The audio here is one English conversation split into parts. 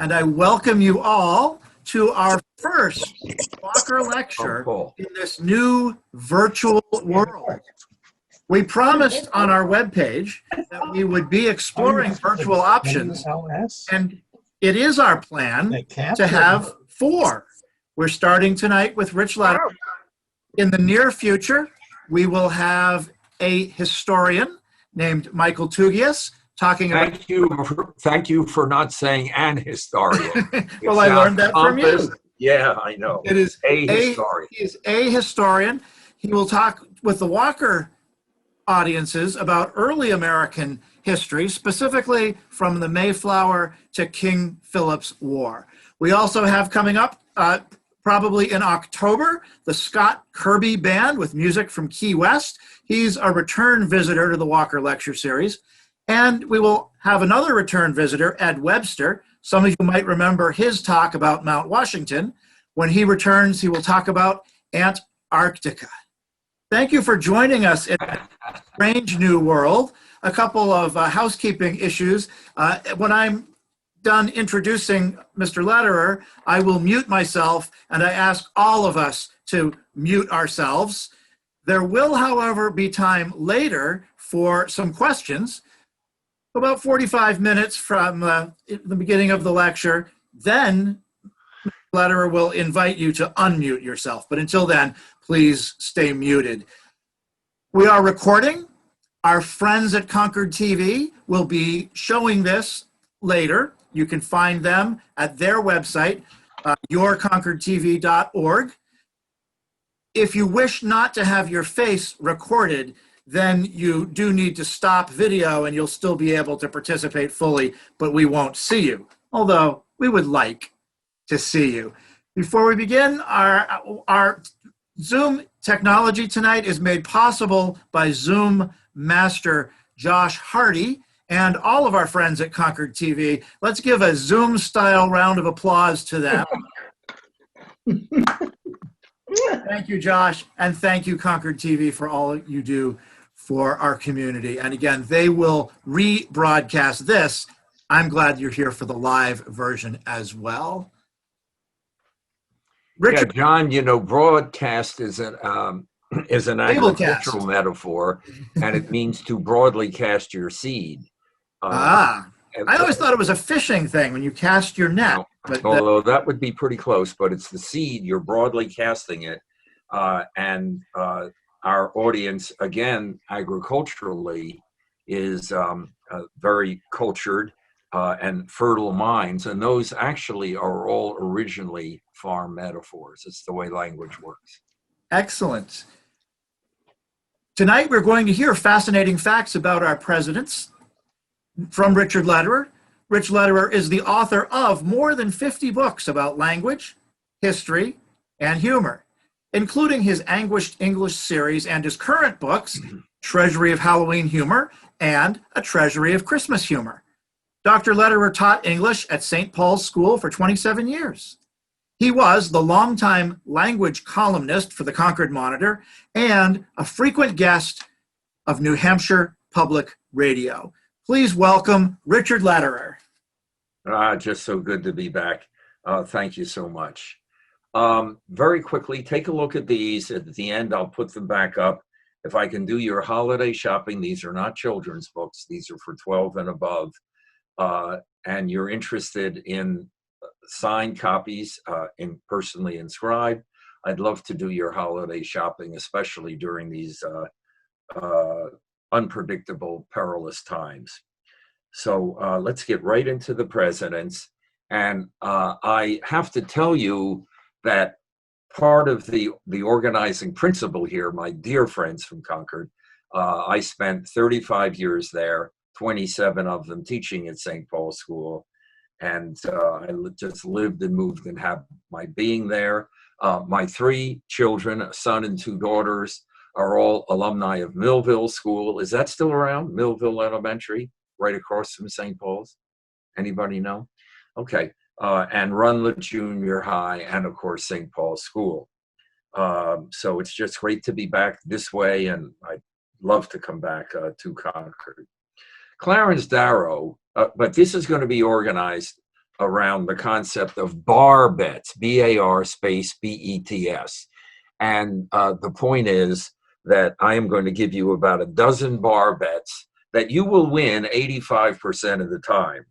and I welcome you all to our first Walker lecture in this new virtual world. We promised on our webpage that we would be exploring virtual options, and it is our plan to have 4. We're starting tonight with Rich Lederer. In the near future, we will have a historian named Michael Tugias talking about... Thank you for not saying an historian. Well, I learned that from you. Yeah, I know. It is a historian. He is a historian. He will talk with the Walker audiences about early American history, specifically from the Mayflower to King Philip's War. We also have coming up, probably in October, the Scott Kirby Band with music from Key West. He's a return visitor to the Walker Lecture Series. And we will have another return visitor, Ed Webster. Some of you might remember his talk about Mount Washington. When he returns, he will talk about Antarctica. Thank you for joining us in a strange new world. A couple of housekeeping issues. When I'm done introducing Mr. Lederer, I will mute myself, and I ask all of us to mute ourselves. There will, however, be time later for some questions. About 45 minutes from the beginning of the lecture, then Lederer will invite you to unmute yourself. But until then, please stay muted. We are recording. Our friends at Concord TV will be showing this later. You can find them at their website, yourconcordtv.org. If you wish not to have your face recorded, then you do need to stop video and you'll still be able to participate fully, but we won't see you, although we would like to see you. Before we begin, our Zoom technology tonight is made possible by Zoom Master Josh Hardy and all of our friends at Concord TV. Let's give a Zoom-style round of applause to them. Thank you, Josh, and thank you, Concord TV, for all you do for our community. And again, they will rebroadcast this. I'm glad you're here for the live version as well. Richard, yeah, John, you know, broadcast is an agricultural metaphor, and it means to broadly cast your seed. I always thought it was a fishing thing when you cast your net. No, although that would be pretty close, but it's the seed, you're broadly casting it. And our audience, again, agriculturally, is very cultured and fertile minds, and those actually are all originally farm metaphors. It's the way language works. Excellent. Tonight we're going to hear fascinating facts about our presidents from Richard Lederer. Rich Lederer is the author of more than 50 books about language, history, and humor, including his Anguished English series and his current books, Treasury of Halloween Humor and A Treasury of Christmas Humor. Dr. Lederer taught English at St. Paul's School for 27 years. He was the longtime language columnist for the Concord Monitor and a frequent guest of New Hampshire Public Radio. Please welcome Richard Lederer. Just so good to be back. Thank you so much. Very quickly, take a look at these. At the end, I'll put them back up. If I can do your holiday shopping, these are not children's books. These are for 12 and above. And you're interested in signed copies, personally inscribed, I'd love to do your holiday shopping, especially during these unpredictable, perilous times. So let's get right into the presidents. And I have to tell you that part of the organizing principle here, my dear friends from Concord, I spent 35 years there, 27 of them teaching at St. Paul's School. And I just lived and moved and had my being there. My 3 children, a son and 2 daughters, are all alumni of Millville School. Is that still around? Millville Elementary, right across from St. Paul's? Anybody know? Okay. And Runlet Junior High, and of course, St. Paul's School. So it's just great to be back this way, and I'd love to come back to Concord. Clarence Darrow, but this is going to be organized around the concept of bar bets, B-A-R space B-E-T-S. And the point is that I am going to give you about a dozen bar bets that you will win 85% of the time.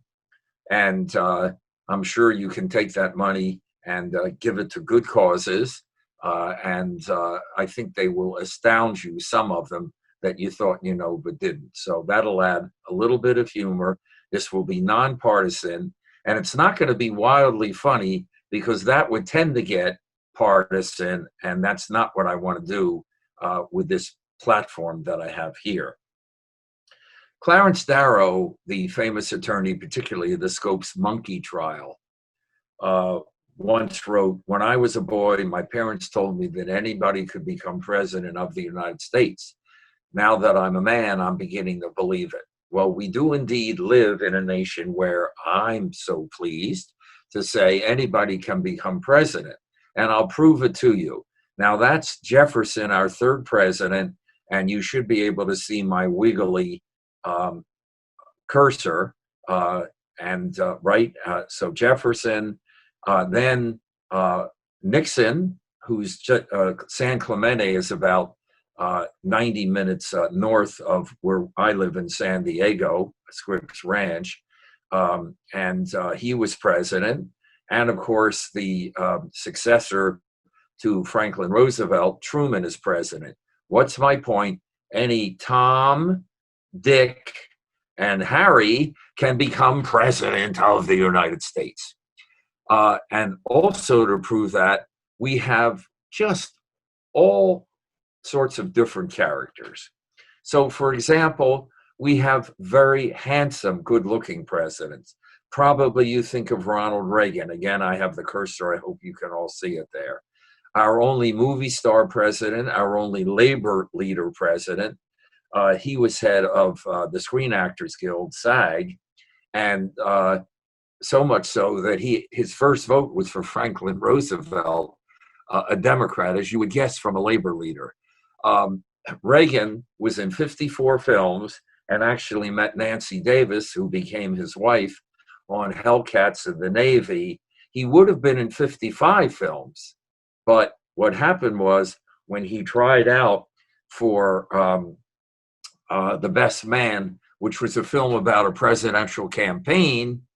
And I'm sure you can take that money and give it to good causes. And I think they will astound you, some of them that you thought you know but didn't. So that'll add a little bit of humor. This will be nonpartisan, and it's not going to be wildly funny because that would tend to get partisan, and that's not what I want to do with this platform that I have here. Clarence Darrow, the famous attorney, particularly the Scopes monkey trial, once wrote, "When I was a boy, my parents told me that anybody could become president of the United States. Now that I'm a man, I'm beginning to believe it." Well, we do indeed live in a nation where I'm so pleased to say anybody can become president, and I'll prove it to you. Now, that's Jefferson, our third president, and you should be able to see my wiggly cursor, right? So Jefferson, then Nixon, who's San Clemente is about 90 minutes north of where I live in San Diego, Scripps Ranch, and he was president. And of course, the successor to Franklin Roosevelt, Truman, is president. What's my point? Any Tom, Dick, and Harry can become president of the United States. And also to prove that, we have just all sorts of different characters. So, for example, we have very handsome, good-looking presidents. Probably you think of Ronald Reagan. Again, I have the cursor. I hope you can all see it there. Our only movie star president, our only labor leader president. He was head of the Screen Actors Guild, SAG, and so much so that his first vote was for Franklin Roosevelt, a Democrat, as you would guess from a labor leader. Reagan was in 54 films and actually met Nancy Davis, who became his wife, on Hellcats of the Navy. He would have been in 55 films, but what happened was when he tried out for The Best Man, which was a film about a presidential campaign,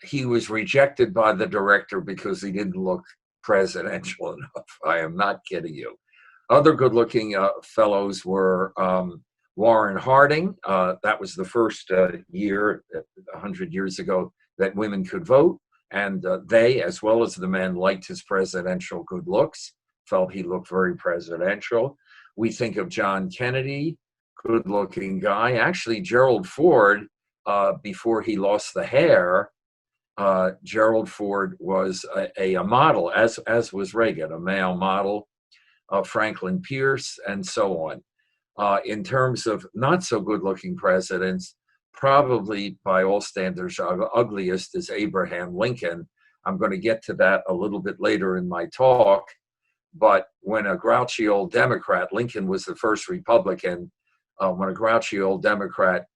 he was rejected by the director because he didn't look presidential enough. I am not kidding you. Other good-looking fellows were Warren Harding. That was the first year, 100 years ago, that women could vote. And they, as well as the men, liked his presidential good looks, felt he looked very presidential. We think of John Kennedy, good-looking guy. Actually, Gerald Ford, before he lost the hair, Gerald Ford was a model, as was Reagan, a male model. Franklin Pierce, and so on. In terms of not so good-looking presidents, probably by all standards, ugliest is Abraham Lincoln. I'm going to get to that a little bit later in my talk. But when a grouchy old Democrat, Lincoln was the first Republican, when a grouchy old Democrat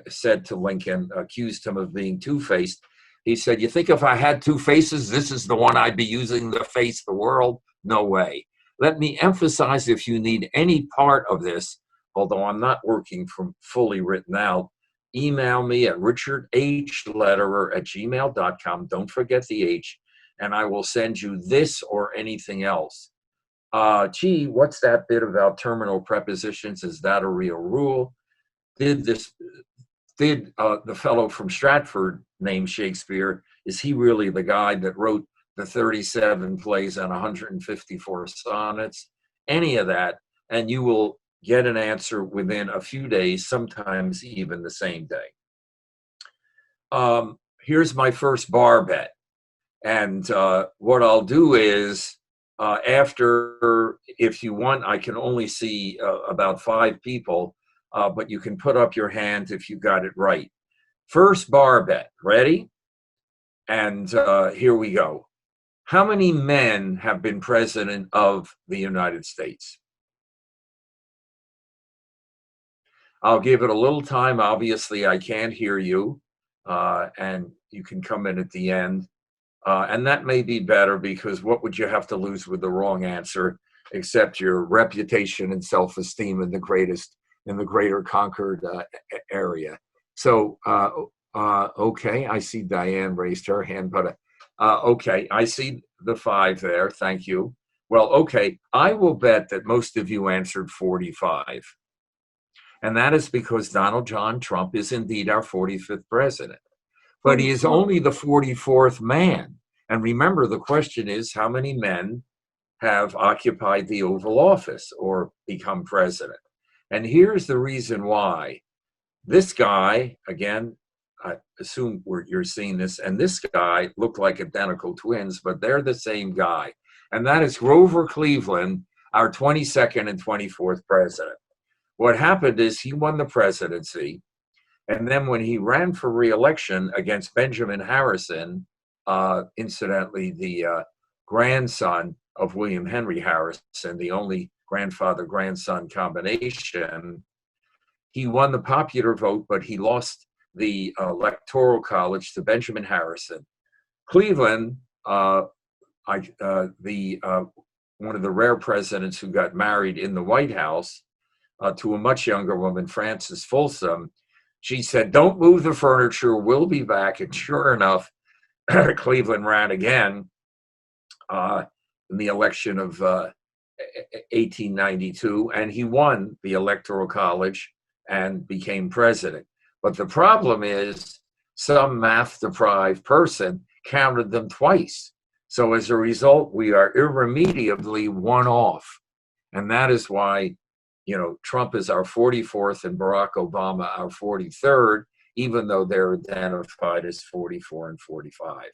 said to Lincoln, accused him of being two-faced, he said, "You think if I had two faces, this is the one I'd be using to face the world? No way." Let me emphasize, if you need any part of this, although I'm not working from fully written out, email me at richardhlederer@gmail.com. Don't forget the H, and I will send you this or anything else. Gee, what's that bit about terminal prepositions? Is that a real rule? Did the fellow from Stratford named Shakespeare, is he really the guy that wrote the 37 plays and 154 sonnets? Any of that, and you will get an answer within a few days, sometimes even the same day. Here's my first bar bet. And what I'll do is, after, if you want, I can only see about 5 people, but you can put up your hand if you got it right. First bar bet, ready? And here we go. How many men have been president of the United States? I'll give it a little time. Obviously, I can't hear you. And you can come in at the end. And that may be better, because what would you have to lose with the wrong answer except your reputation and self-esteem in the greater Concord area? So, okay, I see Diane raised her hand, but okay, I see the 5 there. Thank you. Well, okay, I will bet that most of you answered 45. And that is because Donald John Trump is indeed our 45th president. But he is only the 44th man. And remember, the question is, how many men have occupied the Oval Office or become president? And here's the reason why. This guy, again, I assume you're seeing this, and this guy look like identical twins, but they're the same guy. And that is Grover Cleveland, our 22nd and 24th president. What happened is he won the presidency. And then when he ran for re-election against Benjamin Harrison, incidentally, the grandson of William Henry Harrison, the only grandfather-grandson combination, he won the popular vote, but he lost the Electoral College to Benjamin Harrison. Cleveland, one of the rare presidents who got married in the White House to a much younger woman, Frances Folsom, she said, "Don't move the furniture, we'll be back." And sure enough, Cleveland ran again in the election of 1892, and he won the Electoral College and became president. But the problem is some math-deprived person counted them twice. So as a result, we are irremediably one off. And that is why, Trump is our 44th and Barack Obama our 43rd, even though they're identified as 44 and 45.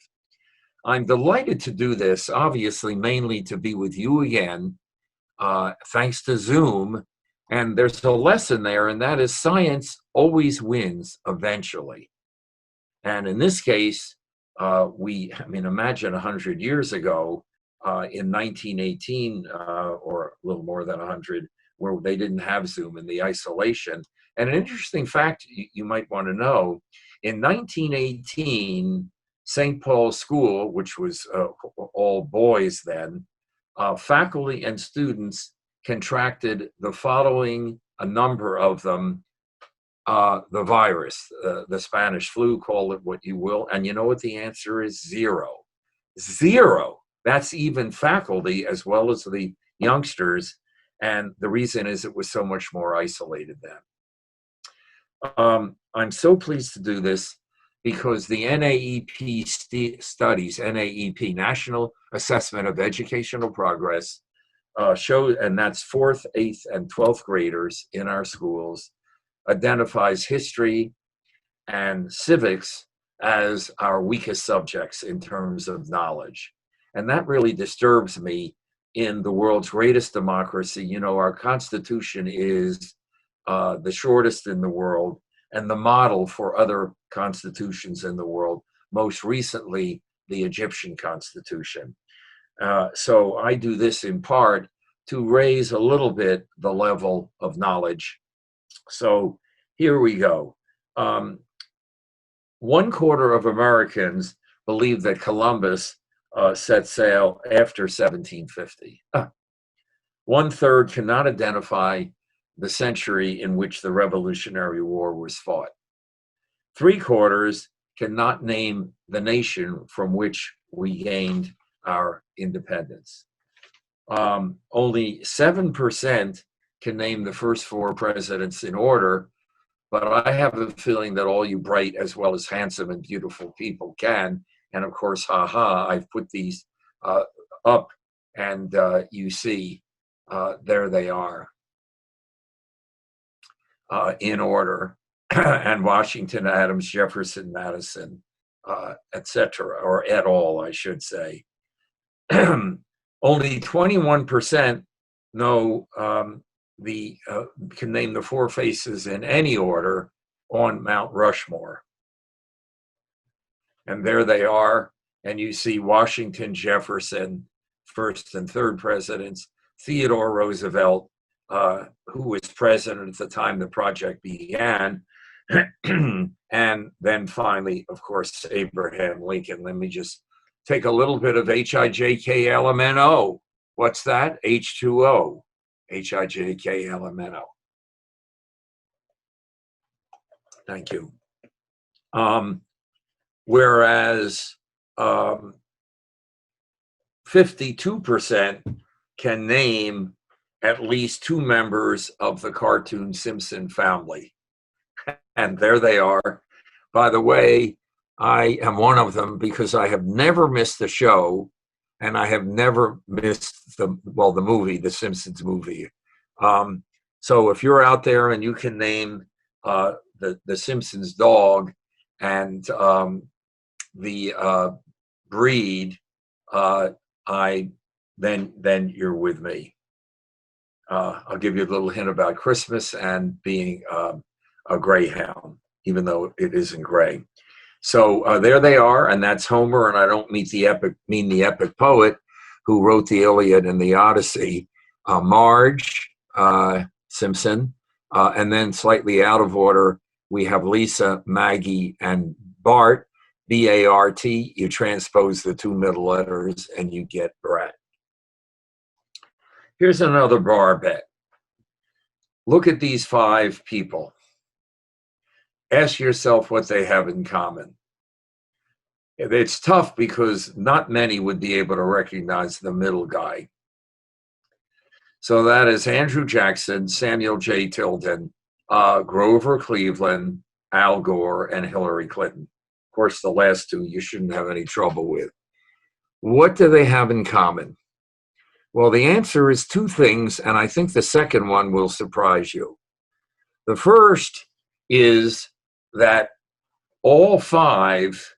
I'm delighted to do this, obviously, mainly to be with you again, thanks to Zoom. And there's a lesson there, and that is science always wins eventually. And in this case, imagine 100 years ago, in 1918, or a little more than 100, where they didn't have Zoom and the isolation. And an interesting fact you might want to know, in 1918, St. Paul's School, which was all boys then, faculty and students contracted the following, a number of them, the virus, the Spanish flu, call it what you will. And you know what the answer is? 0. 0. That's even faculty as well as the youngsters. And the reason is it was so much more isolated then. I'm so pleased to do this because the NAEP studies, NAEP, National Assessment of Educational Progress, shows, and that's 4th, 8th, and 12th graders in our schools, identifies history and civics as our weakest subjects in terms of knowledge. And that really disturbs me in the world's greatest democracy. Our Constitution is the shortest in the world and the model for other constitutions in the world, most recently the Egyptian Constitution. So I do this in part to raise a little bit the level of knowledge. So here we go. 1/4 of Americans believe that Columbus set sail after 1750. 1/3 cannot identify the century in which the Revolutionary War was fought. 3/4 cannot name the nation from which we gained our independence. Only 7% can name the first 4 presidents in order, but I have a feeling that all you bright as well as handsome and beautiful people can. And of course, I've put these up, and you see, there they are in order. And Washington, Adams, Jefferson, Madison, etc., or et al., I should say. Only 21% know can name the 4 faces in any order on Mount Rushmore. And there they are. And you see Washington, Jefferson, first and third presidents, Theodore Roosevelt, who was president at the time the project began, And then finally, of course, Abraham Lincoln. Let me just take a little bit of HIJKLMNO. What's that? H2O. HIJKLMNO. Thank you. Whereas 52% can name at least two members of the cartoon Simpson family. And there they are. By the way, I am one of them because I have never missed a show, and I have never missed the movie, the Simpsons movie. So if you're out there and you can name the Simpsons dog and the breed, then you're with me. I'll give you a little hint about Christmas and being a greyhound, even though it isn't gray. So there they are, and that's Homer, and I don't mean the epic poet who wrote the Iliad and the Odyssey. Marge Simpson, and then slightly out of order, we have Lisa, Maggie, and Bart, B-A-R-T. You transpose the two middle letters, and you get Brat. Here's another bar bet. Look at these five people. Ask yourself what they have in common. It's tough because not many would be able to recognize the middle guy. So that is Andrew Jackson, Samuel J. Tilden, Grover Cleveland, Al Gore, and Hillary Clinton. Of course, the last two you shouldn't have any trouble with. What do they have in common? Well, the answer is two things, and I think the second one will surprise you. The first is that all five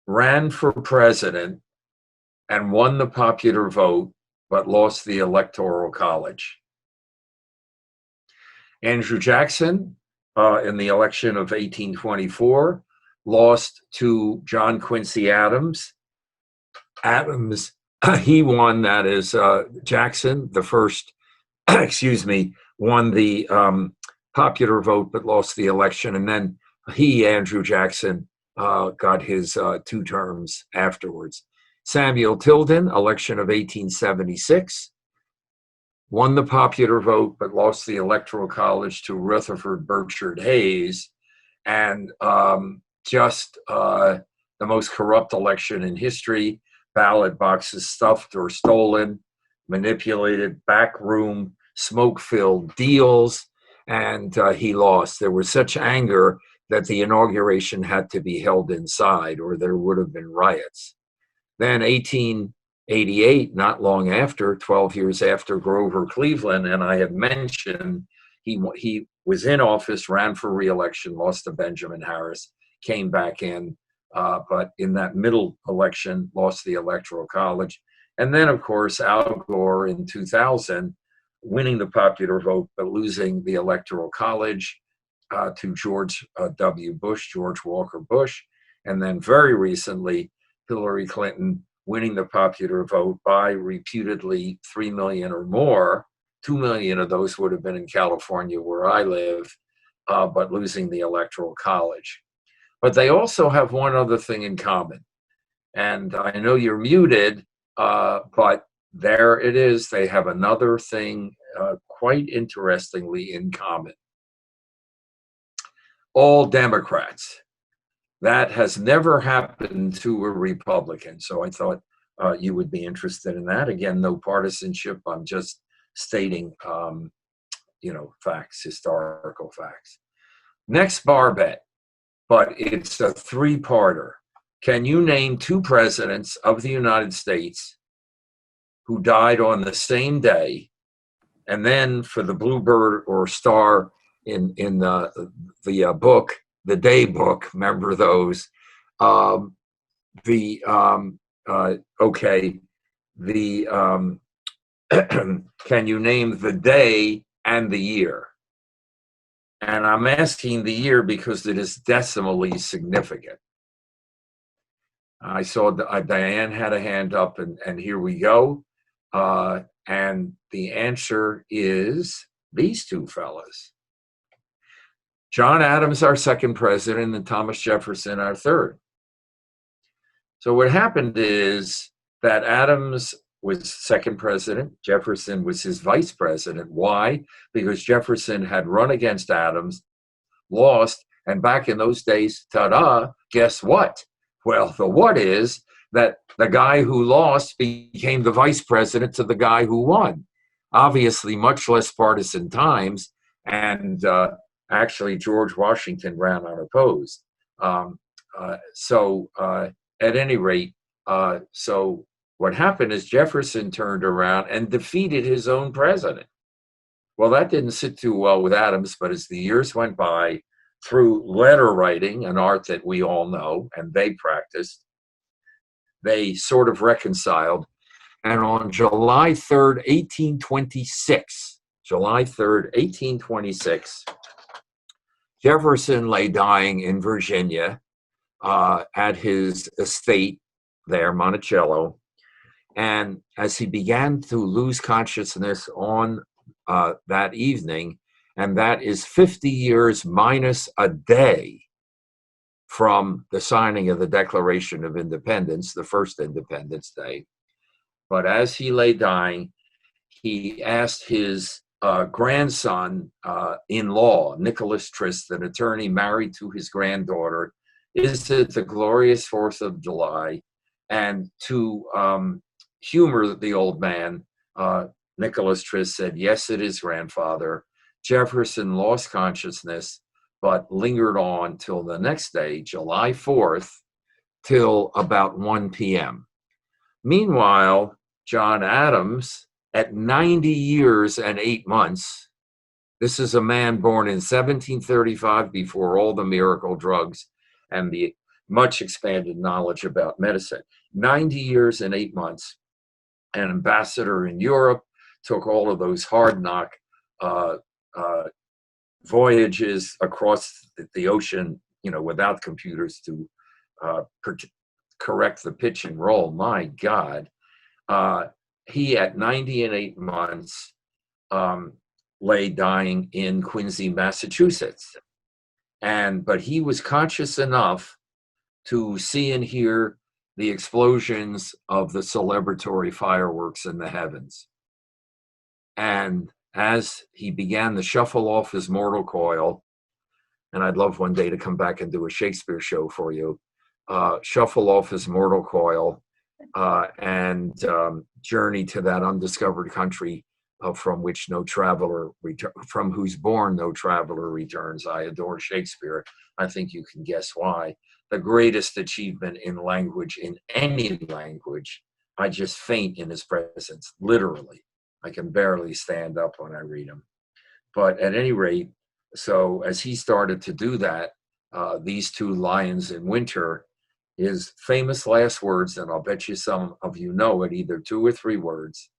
ran for president and won the popular vote, but lost the Electoral College. Andrew Jackson, in the election of 1824, lost to John Quincy Adams. He won, that is, Jackson, the first, won the popular vote, but lost the election. And then Andrew Jackson, got his 2 terms afterwards. Samuel Tilden, election of 1876, won the popular vote, but lost the Electoral College to Rutherford Burchard Hayes. And just the most corrupt election in history. Ballot boxes stuffed or stolen, manipulated, backroom, smoke-filled deals, and he lost. There was such anger that the inauguration had to be held inside, or there would have been riots. Then 1888, not long after, 12 years after Grover Cleveland, and I have mentioned he was in office, ran for re-election, lost to Benjamin Harris, came back in, but in that middle election, lost the Electoral College. And then, of course, Al Gore in 2000, winning the popular vote, but losing the Electoral College to George W. Bush, George Walker Bush. And then very recently, Hillary Clinton winning the popular vote by reputedly 3 million or more. 2 million of those would have been in California, where I live, but losing the Electoral College. But they also have one other thing in common. And I know you're muted, but there it is. They have another thing quite interestingly in common. All Democrats. That has never happened to a Republican. So I thought you would be interested in that. Again, no partisanship. I'm just stating, facts, historical facts. Next bar bet. But it's a 3-parter. Can you name 2 presidents of the United States who died on the same day? And then for the bluebird or star in the book, the day book, remember those? Can you name the day and the year? And I'm asking the year because it is decimally significant. I saw Diane had a hand up, and here we go. And the answer is these 2 fellas. John Adams, our second president, and Thomas Jefferson, our third. So what happened is that Adams was second president. Jefferson was his vice president. Why? Because Jefferson had run against Adams, lost, and back in those days, ta-da, guess what? Well, the what is that the guy who lost became the vice president to the guy who won. Obviously, much less partisan times, and actually George Washington ran unopposed. At any rate, so what happened is Jefferson turned around and defeated his own president. Well, that didn't sit too well with Adams, but as the years went by, through letter writing, an art that we all know and they practiced, they sort of reconciled. And on July 3rd, 1826, Jefferson lay dying in Virginia at his estate there, Monticello. And as he began to lose consciousness on that evening, and that is 50 years minus a day from the signing of the Declaration of Independence, the first Independence Day. But as he lay dying, he asked his grandson-in-law, Nicholas Trist, an attorney married to his granddaughter, is it the glorious 4th of July? And to humor the old man, Nicholas Trist said, yes, it is, grandfather. Jefferson lost consciousness, but lingered on till the next day, July 4th, till about 1 p.m. Meanwhile, John Adams, at 90 years and 8 months, this is a man born in 1735 before all the miracle drugs and the much expanded knowledge about medicine. 90 years and 8 months, an ambassador in Europe, took all of those hard knock voyages across the ocean, without computers to correct the pitch and roll. My God. He, at 90 and 8 months, lay dying in Quincy, Massachusetts. But he was conscious enough to see and hear the explosions of the celebratory fireworks in the heavens. And as he began to shuffle off his mortal coil, and I'd love one day to come back and do a Shakespeare show for you, shuffle off his mortal coil and journey to that undiscovered country from which no traveler from whose bourne no traveler returns. I adore Shakespeare. I think you can guess why. The greatest achievement in language, in any language. I just faint in his presence, literally. I can barely stand up when I read him. But at any rate, so as he started to do that, these two lions in winter, his famous last words, and I'll bet you some of you know it, either 2 or 3 words.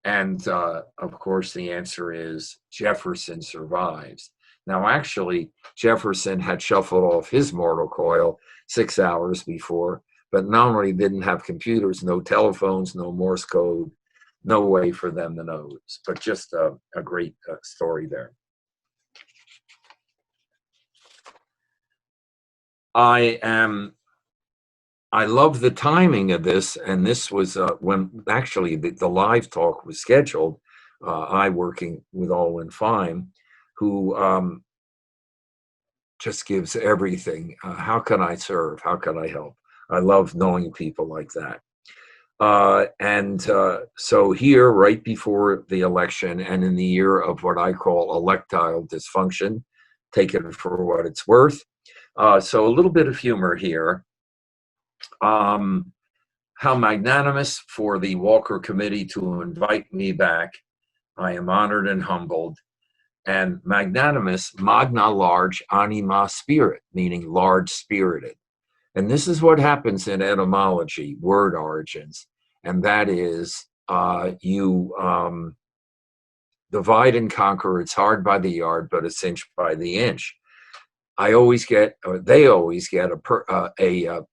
And of course, the answer is Jefferson survives. Now, actually, Jefferson had shuffled off his mortal coil 6 hours before, but not only didn't have computers, no telephones, no Morse code, no way for them to know, but just a great story there. I love the timing of this, and this was when actually the live talk was scheduled. I working with Alwyn Fine, who just gives everything. How can I serve? How can I help? I love knowing people like that. So here, right before the election, and in the year of what I call electile dysfunction, take it for what it's worth. So a little bit of humor here. How magnanimous for the Walker Committee to invite me back. I am honored and humbled. And magnanimous, magna, large, anima, spirit, meaning large-spirited. And this is what happens in etymology, word origins. And that is you divide and conquer. It's hard by the yard, but it's inch by the inch. They always get a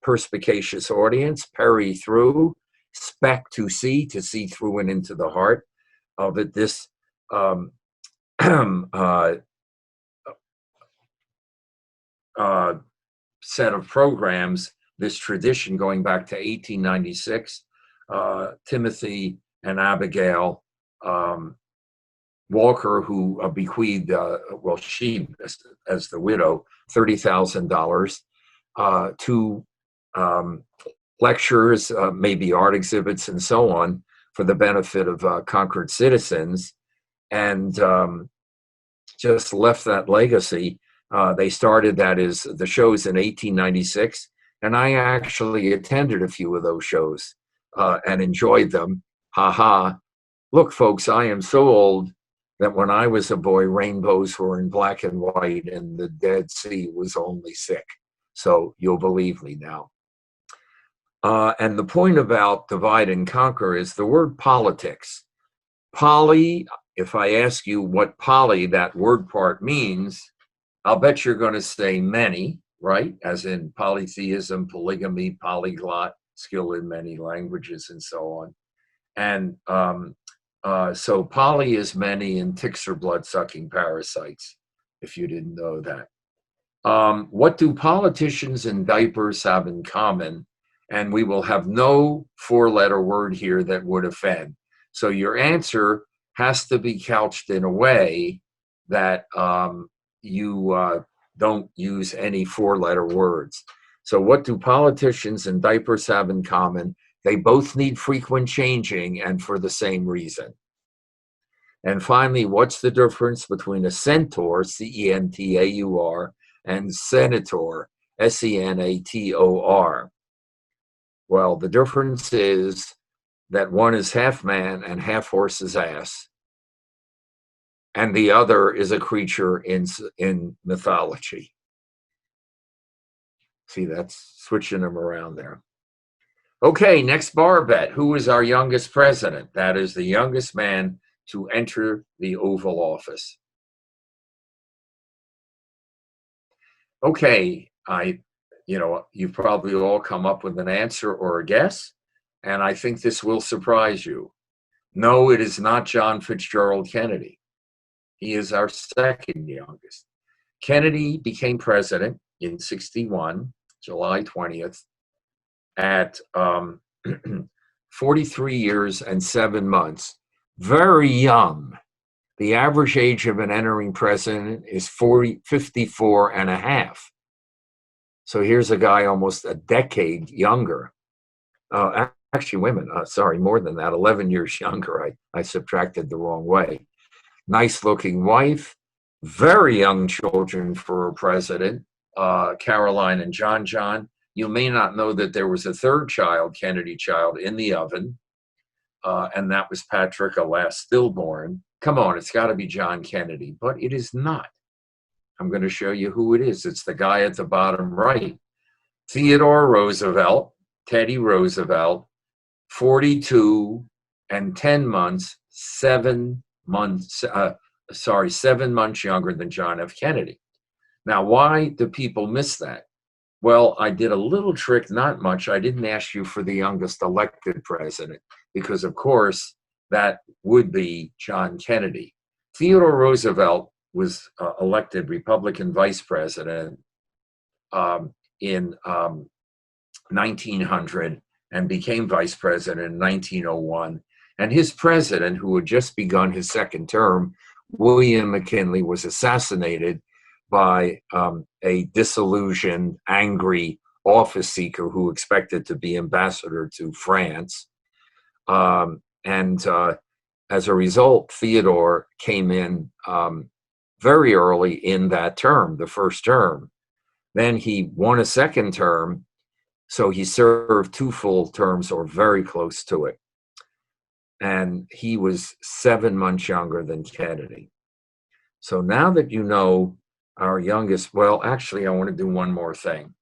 perspicacious audience, peri through, spec to see through and into the heart of it. This set of programs, this tradition going back to 1896, Timothy and Abigail Walker, who bequeathed, she, as the widow, $30,000 to lectures, maybe art exhibits, and so on, for the benefit of conquered citizens, and just left that legacy. They started, that is, the shows in 1896, and I actually attended a few of those shows and enjoyed them. Ha ha. Look, folks, I am so old that when I was a boy, rainbows were in black and white and the Dead Sea was only sick. So you'll believe me now. And the point about divide and conquer is the word politics. Poly, if I ask you what poly, that word part, means, I'll bet you're going to say many, right? As in polytheism, polygamy, polyglot, skill in many languages, and so on. And so poly is many, and ticks are blood-sucking parasites, if you didn't know that. What do politicians in diapers have in common? And we will have no four-letter word here that would offend. So your answer has to be couched in a way that you don't use any four-letter words. So what do politicians and diapers have in common? They both need frequent changing, and for the same reason. And finally, what's the difference between a centaur, C-E-N-T-A-U-R, and senator, S-E-N-A-T-O-R? Well, the difference is that one is half man and half horse's ass, and the other is a creature in mythology. See, that's switching them around there. Okay, next bar bet. Who is our youngest president? That is the youngest man to enter the Oval Office. Okay, you've probably all come up with an answer or a guess, and I think this will surprise you. No, it is not John Fitzgerald Kennedy. He is our second youngest. Kennedy became president in 61, July 20th, at 43 years and 7 months. Very young. The average age of an entering president is 54 and a half. So here's a guy almost a decade younger. Actually, women, sorry, more than that, 11 years younger. I subtracted the wrong way. Nice looking wife, very young children for a president, Caroline and John. You may not know that there was a third child, Kennedy child, in the oven, and that was Patrick, alas, stillborn. Come on, it's got to be John Kennedy, but it is not. I'm going to show you who it is. It's the guy at the bottom right. Theodore Roosevelt, Teddy Roosevelt, 42 and 10 months, 7 months younger than John F. Kennedy. Now, why do people miss that? Well, I did a little trick, not much. I didn't ask you for the youngest elected president because, of course, that would be John Kennedy. Theodore Roosevelt was elected Republican vice president in 1900 and became vice president in 1901. And his president, who had just begun his second term, William McKinley, was assassinated by a disillusioned, angry office seeker who expected to be ambassador to France. As a result, Theodore came in very early in that term, the first term. Then he won a second term, so he served 2 full terms or very close to it. And he was 7 months younger than Kennedy. So now that you know our youngest, well, actually, I want to do one more thing.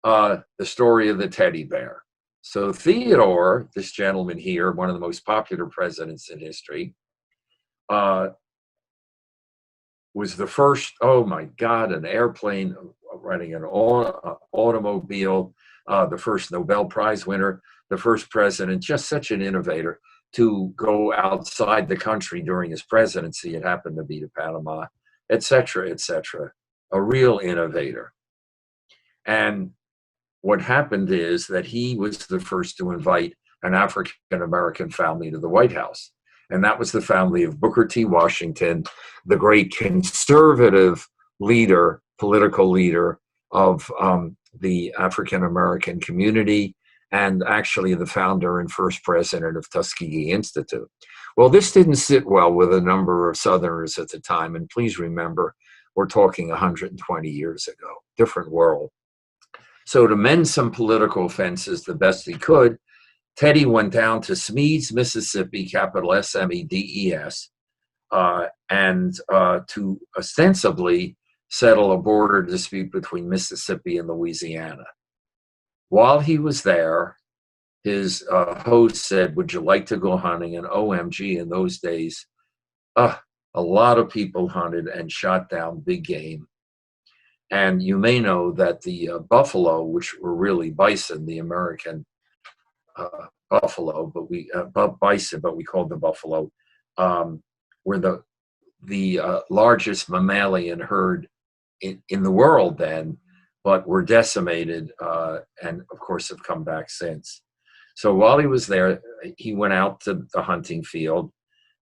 The story of the teddy bear. So Theodore, this gentleman here, one of the most popular presidents in history, was the first, oh my God, an airplane, running an automobile, the first Nobel Prize winner, the first president, just such an innovator to go outside the country during his presidency. It happened to be to Panama, et cetera, et cetera. A real innovator. And what happened is that he was the first to invite an African-American family to the White House. And that was the family of Booker T. Washington, the great conservative leader, political leader of the African-American community, and actually the founder and first president of Tuskegee Institute. Well, this didn't sit well with a number of Southerners at the time. And please remember, we're talking 120 years ago, different world. So to mend some political offenses the best he could, Teddy went down to Smedes, Mississippi, capital S-M-E-D-E-S, and to ostensibly settle a border dispute between Mississippi and Louisiana. While he was there, his host said, "Would you like to go hunting?" And OMG, in those days, a lot of people hunted and shot down big game. And you may know that the buffalo, which were really bison, the American buffalo, but bison, but we called them buffalo, were the largest mammalian herd in the world then, but were decimated, and of course have come back since. So while he was there, he went out to the hunting field,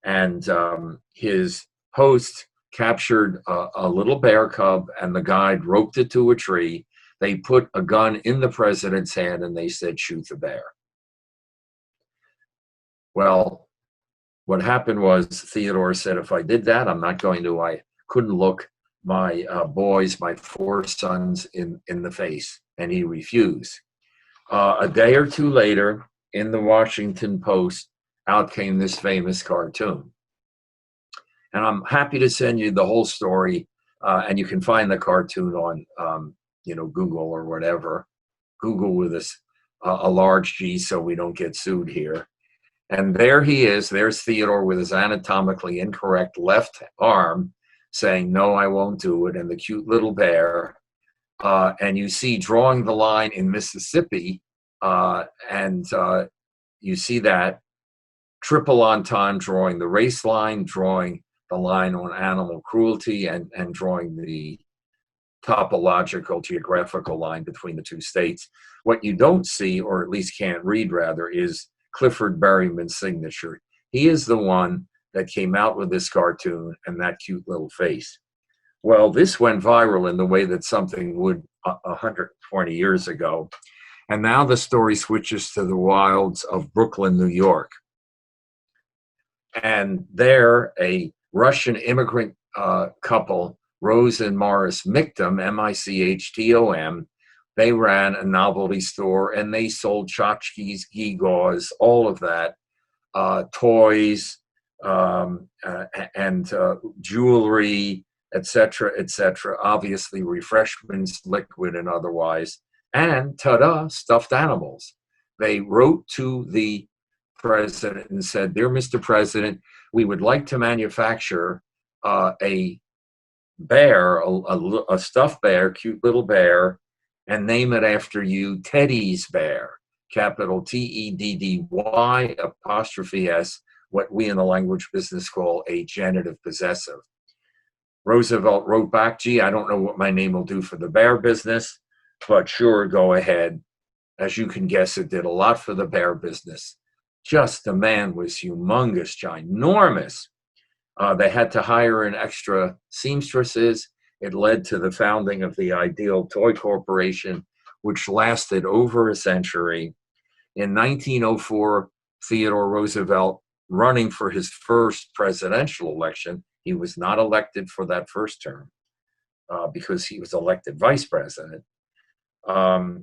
and his host captured a little bear cub, and the guide roped it to a tree. They put a gun in the president's hand, and they said, "Shoot the bear." Well, what happened was Theodore said, "If I did that, I couldn't look my boys, my 4 sons in the face," and he refused. A day or two later, in the Washington Post, out came this famous cartoon. And I'm happy to send you the whole story, and you can find the cartoon on, Google or whatever. Google with a large G, so we don't get sued here. And there he is. There's Theodore with his anatomically incorrect left arm, saying, "No, I won't do it," and the cute little bear. And you see drawing the line in Mississippi, and you see that triple on time, drawing the race line, drawing the line on animal cruelty, and drawing the topological, geographical line between the 2 states. What you don't see, or at least can't read rather, is Clifford Berryman's signature. He is the one that came out with this cartoon and that cute little face. Well, this went viral in the way that something would 120 years ago. And now the story switches to the wilds of Brooklyn, New York. And there, a Russian immigrant couple, Rose and Morris Michtom, M-I-C-H-T-O-M, they ran a novelty store, and they sold tchotchkes, gewgaws, all of that, toys, and jewelry, etc., obviously refreshments, liquid and otherwise, and ta-da, stuffed animals. They wrote to the president and said, "Dear Mr. President, we would like to manufacture a bear, a stuffed bear, cute little bear, and name it after you, Teddy's bear, capital T-E-D-D-Y apostrophe S, what we in the language business call a genitive possessive." Roosevelt wrote back, "Gee, I don't know what my name will do for the bear business, but sure, go ahead." As you can guess, it did a lot for the bear business. Just the man was humongous, ginormous. They had to hire an extra seamstresses. It led to the founding of the Ideal Toy Corporation, which lasted over a century. In 1904, Theodore Roosevelt, running for his first presidential election, he was not elected for that first term because he was elected vice president,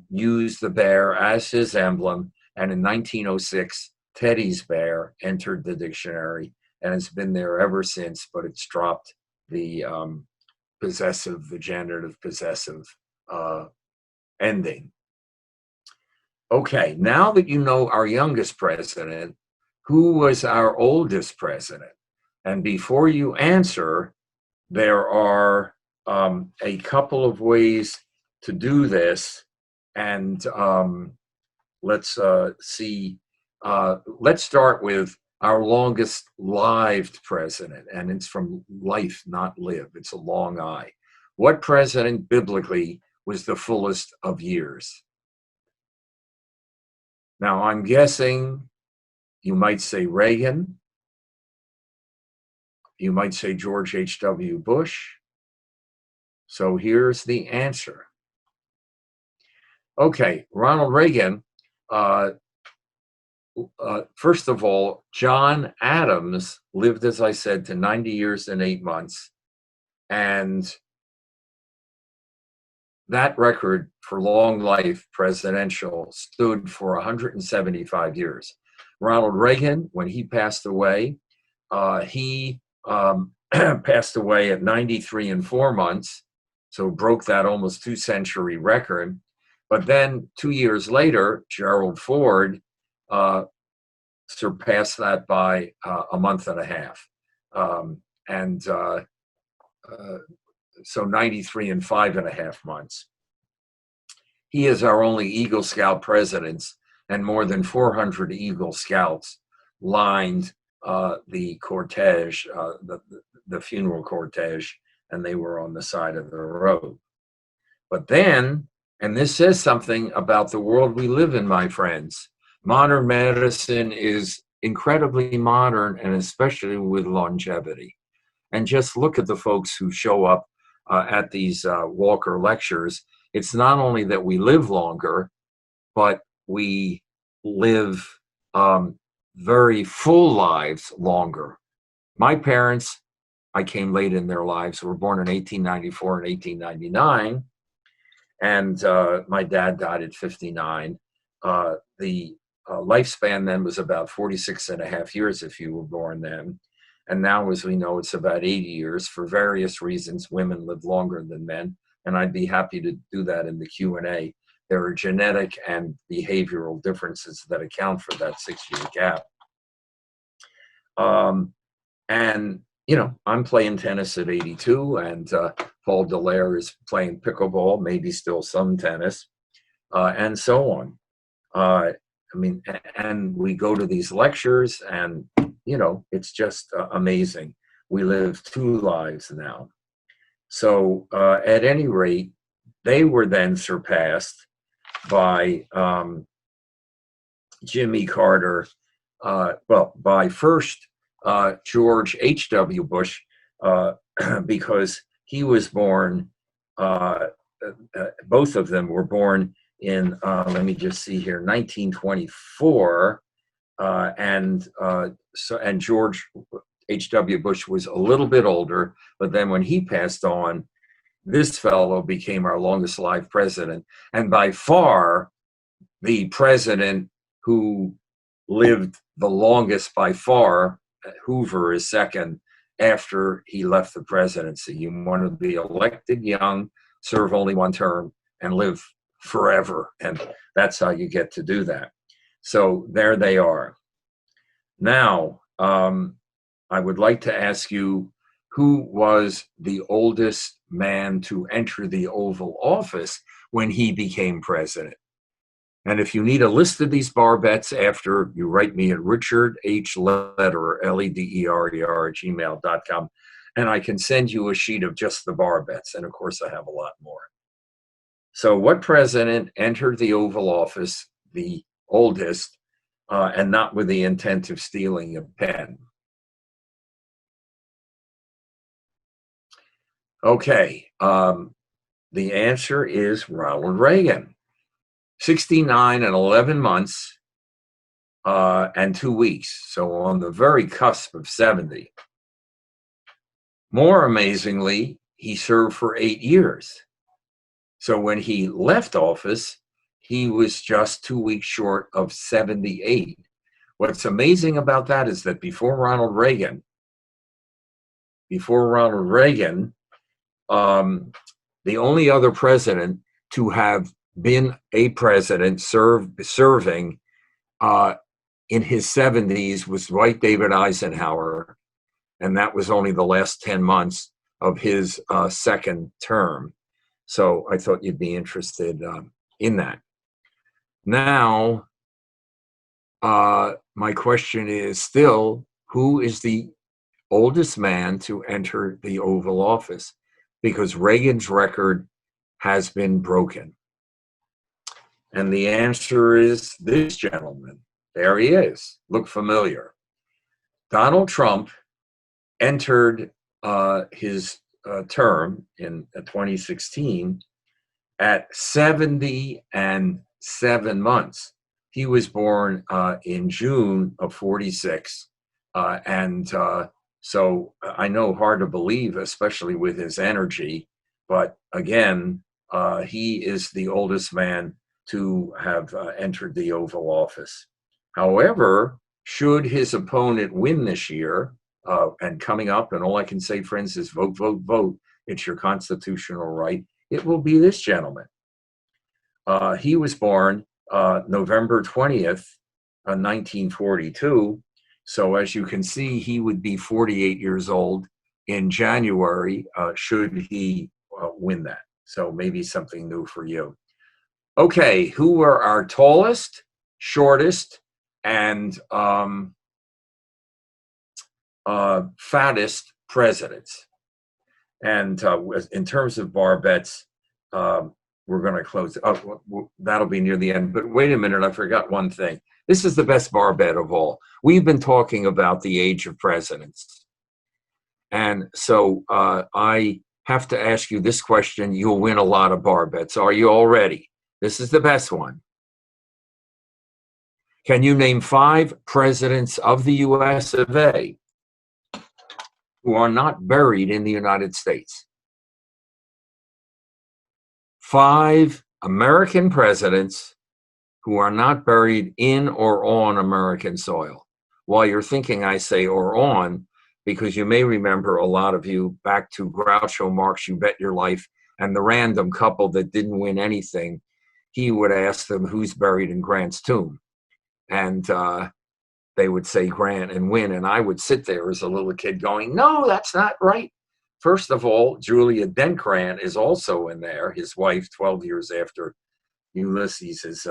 used the bear as his emblem. And in 1906, Teddy's bear entered the dictionary and has been there ever since, but it's dropped the possessive, the genitive possessive ending. Okay, now that you know our youngest president, who was our oldest president? And before you answer, there are a couple of ways to do this. And let's see. Let's start with our longest lived president, and it's from life, not live. It's a long I. What president biblically was the fullest of years? Now, I'm guessing you might say Reagan. You might say George H.W. Bush. So here's the answer. Okay, Ronald Reagan, first of all, John Adams lived, as I said, to 90 years and 8 months. And that record for long life presidential stood for 175 years. Ronald Reagan, when he passed away, he passed away at 93 and 4 months, so broke that almost 2-century record. But then 2 years later, Gerald Ford surpassed that by a month and a half. So 93 and 5.5 months. He is our only Eagle Scout president, and more than 400 Eagle Scouts lined the cortege, the funeral cortege, and they were on the side of the road. But then, and this says something about the world we live in, my friends, modern medicine is incredibly modern, and especially with longevity. And just look at the folks who show up at these Walker lectures. It's not only that we live longer, but we live very full lives longer. My parents, I came late in their lives, were born in 1894 and 1899, and my dad died at 59. The lifespan then was about 46.5 years if you were born then. And now, as we know, it's about 80 years. For various reasons, women live longer than men, and I'd be happy to do that in the Q&A. There are genetic and behavioral differences that account for that 6-year gap. And, you know, I'm playing tennis at 82, and Paul Lederer is playing pickleball, maybe still some tennis, and so on. I mean, and we go to these lectures, and, you know, it's just amazing. We live 2 lives now. So at any rate, they were then surpassed by Jimmy Carter, by first George H.W. Bush, because he was born, both of them were born in, let me just see here, 1924, and George H.W. Bush was a little bit older, but then when he passed on, this fellow became our longest live president, and by far the president who lived the longest by far. Hoover is second after he left the presidency. You want to be elected young, serve only 1 term, and live forever, and that's how you get to do that. So there they are. Now, I would like to ask you, who was the oldest man to enter the Oval Office when he became president? And if you need a list of these bar bets after, you write me at Richard H. Lederer, Lederer, @gmail.com, and I can send you a sheet of just the bar bets. And of course, I have a lot more. So what president entered the Oval Office, the oldest, and not with the intent of stealing a pen? Okay, the answer is Ronald Reagan. 69 and 11 months and 2 weeks, so on the very cusp of 70. More amazingly, he served for 8 years. So when he left office, he was just 2 weeks short of 78. What's amazing about that is that before Ronald Reagan, the only other president to have been a president serving in his 70s was Dwight David Eisenhower, and that was only the last 10 months of his second term. So I thought you'd be interested in that. Now, my question is still, who is the oldest man to enter the Oval Office? Because Reagan's record has been broken? And the answer is this gentleman. There he is. Look familiar. Donald Trump entered his term in 2016 at 70 and 7 months. He was born in June of 46. So I know, hard to believe, especially with his energy. But again, he is the oldest man to have entered the Oval Office. However, should his opponent win this year, and coming up, and all I can say, friends, is vote, vote, vote. It's your constitutional right. It will be this gentleman. He was born November 20th, 1942. So as you can see, he would be 48 years old in January, should he win that. So maybe something new for you. Okay, who were our tallest, shortest, and fattest presidents? And in terms of barbettes, we're going to close. That'll be near the end. But wait a minute, I forgot one thing. This is the best barbette of all. We've been talking about the age of presidents. And so I have to ask you this question. You'll win a lot of barbettes. Are you all ready? This is the best one. Can you name 5 presidents of the US of A who are not buried in the United States? 5 American presidents who are not buried in or on American soil. While you're thinking, I say or on, because you may remember, a lot of you, back to Groucho Marx, You Bet Your Life, and the random couple that didn't win anything. He would ask them, who's buried in Grant's tomb? And they would say Grant and win. And I would sit there as a little kid going, no, that's not right. First of all, Julia Dent Grant is also in there, his wife, 12 years after Ulysses'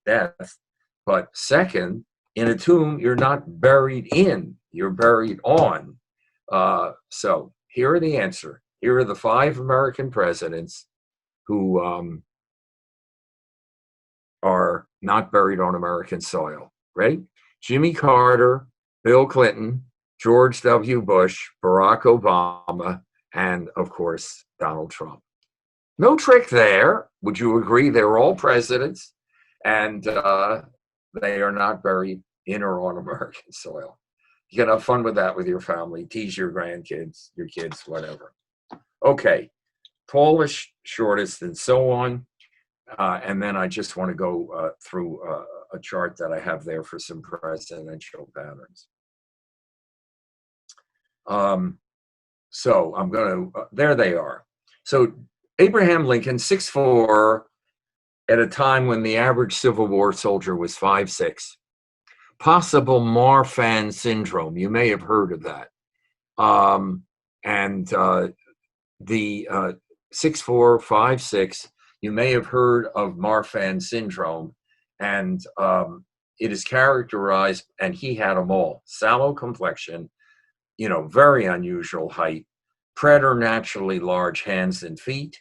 death. But second, in a tomb, you're not buried in, you're buried on. So here are the answer. Here are the 5 American presidents who are not buried on American soil. Ready? Jimmy Carter, Bill Clinton, George W. Bush, Barack Obama, and of course, Donald Trump. No trick there. Would you agree? They're all presidents, and they are not buried in or on American soil. You can have fun with that with your family, tease your grandkids, your kids, whatever. Okay, tallest, shortest, and so on. And then I just want to go through a chart that I have there for some presidential patterns. So I'm going to, there they are. So Abraham Lincoln, 6'4", at a time when the average Civil War soldier was 5'6". Possible Marfan syndrome, you may have heard of that. The 6'4", 5'6", you may have heard of Marfan syndrome, and it is characterized, and he had them all: sallow complexion, very unusual height, preternaturally large hands and feet,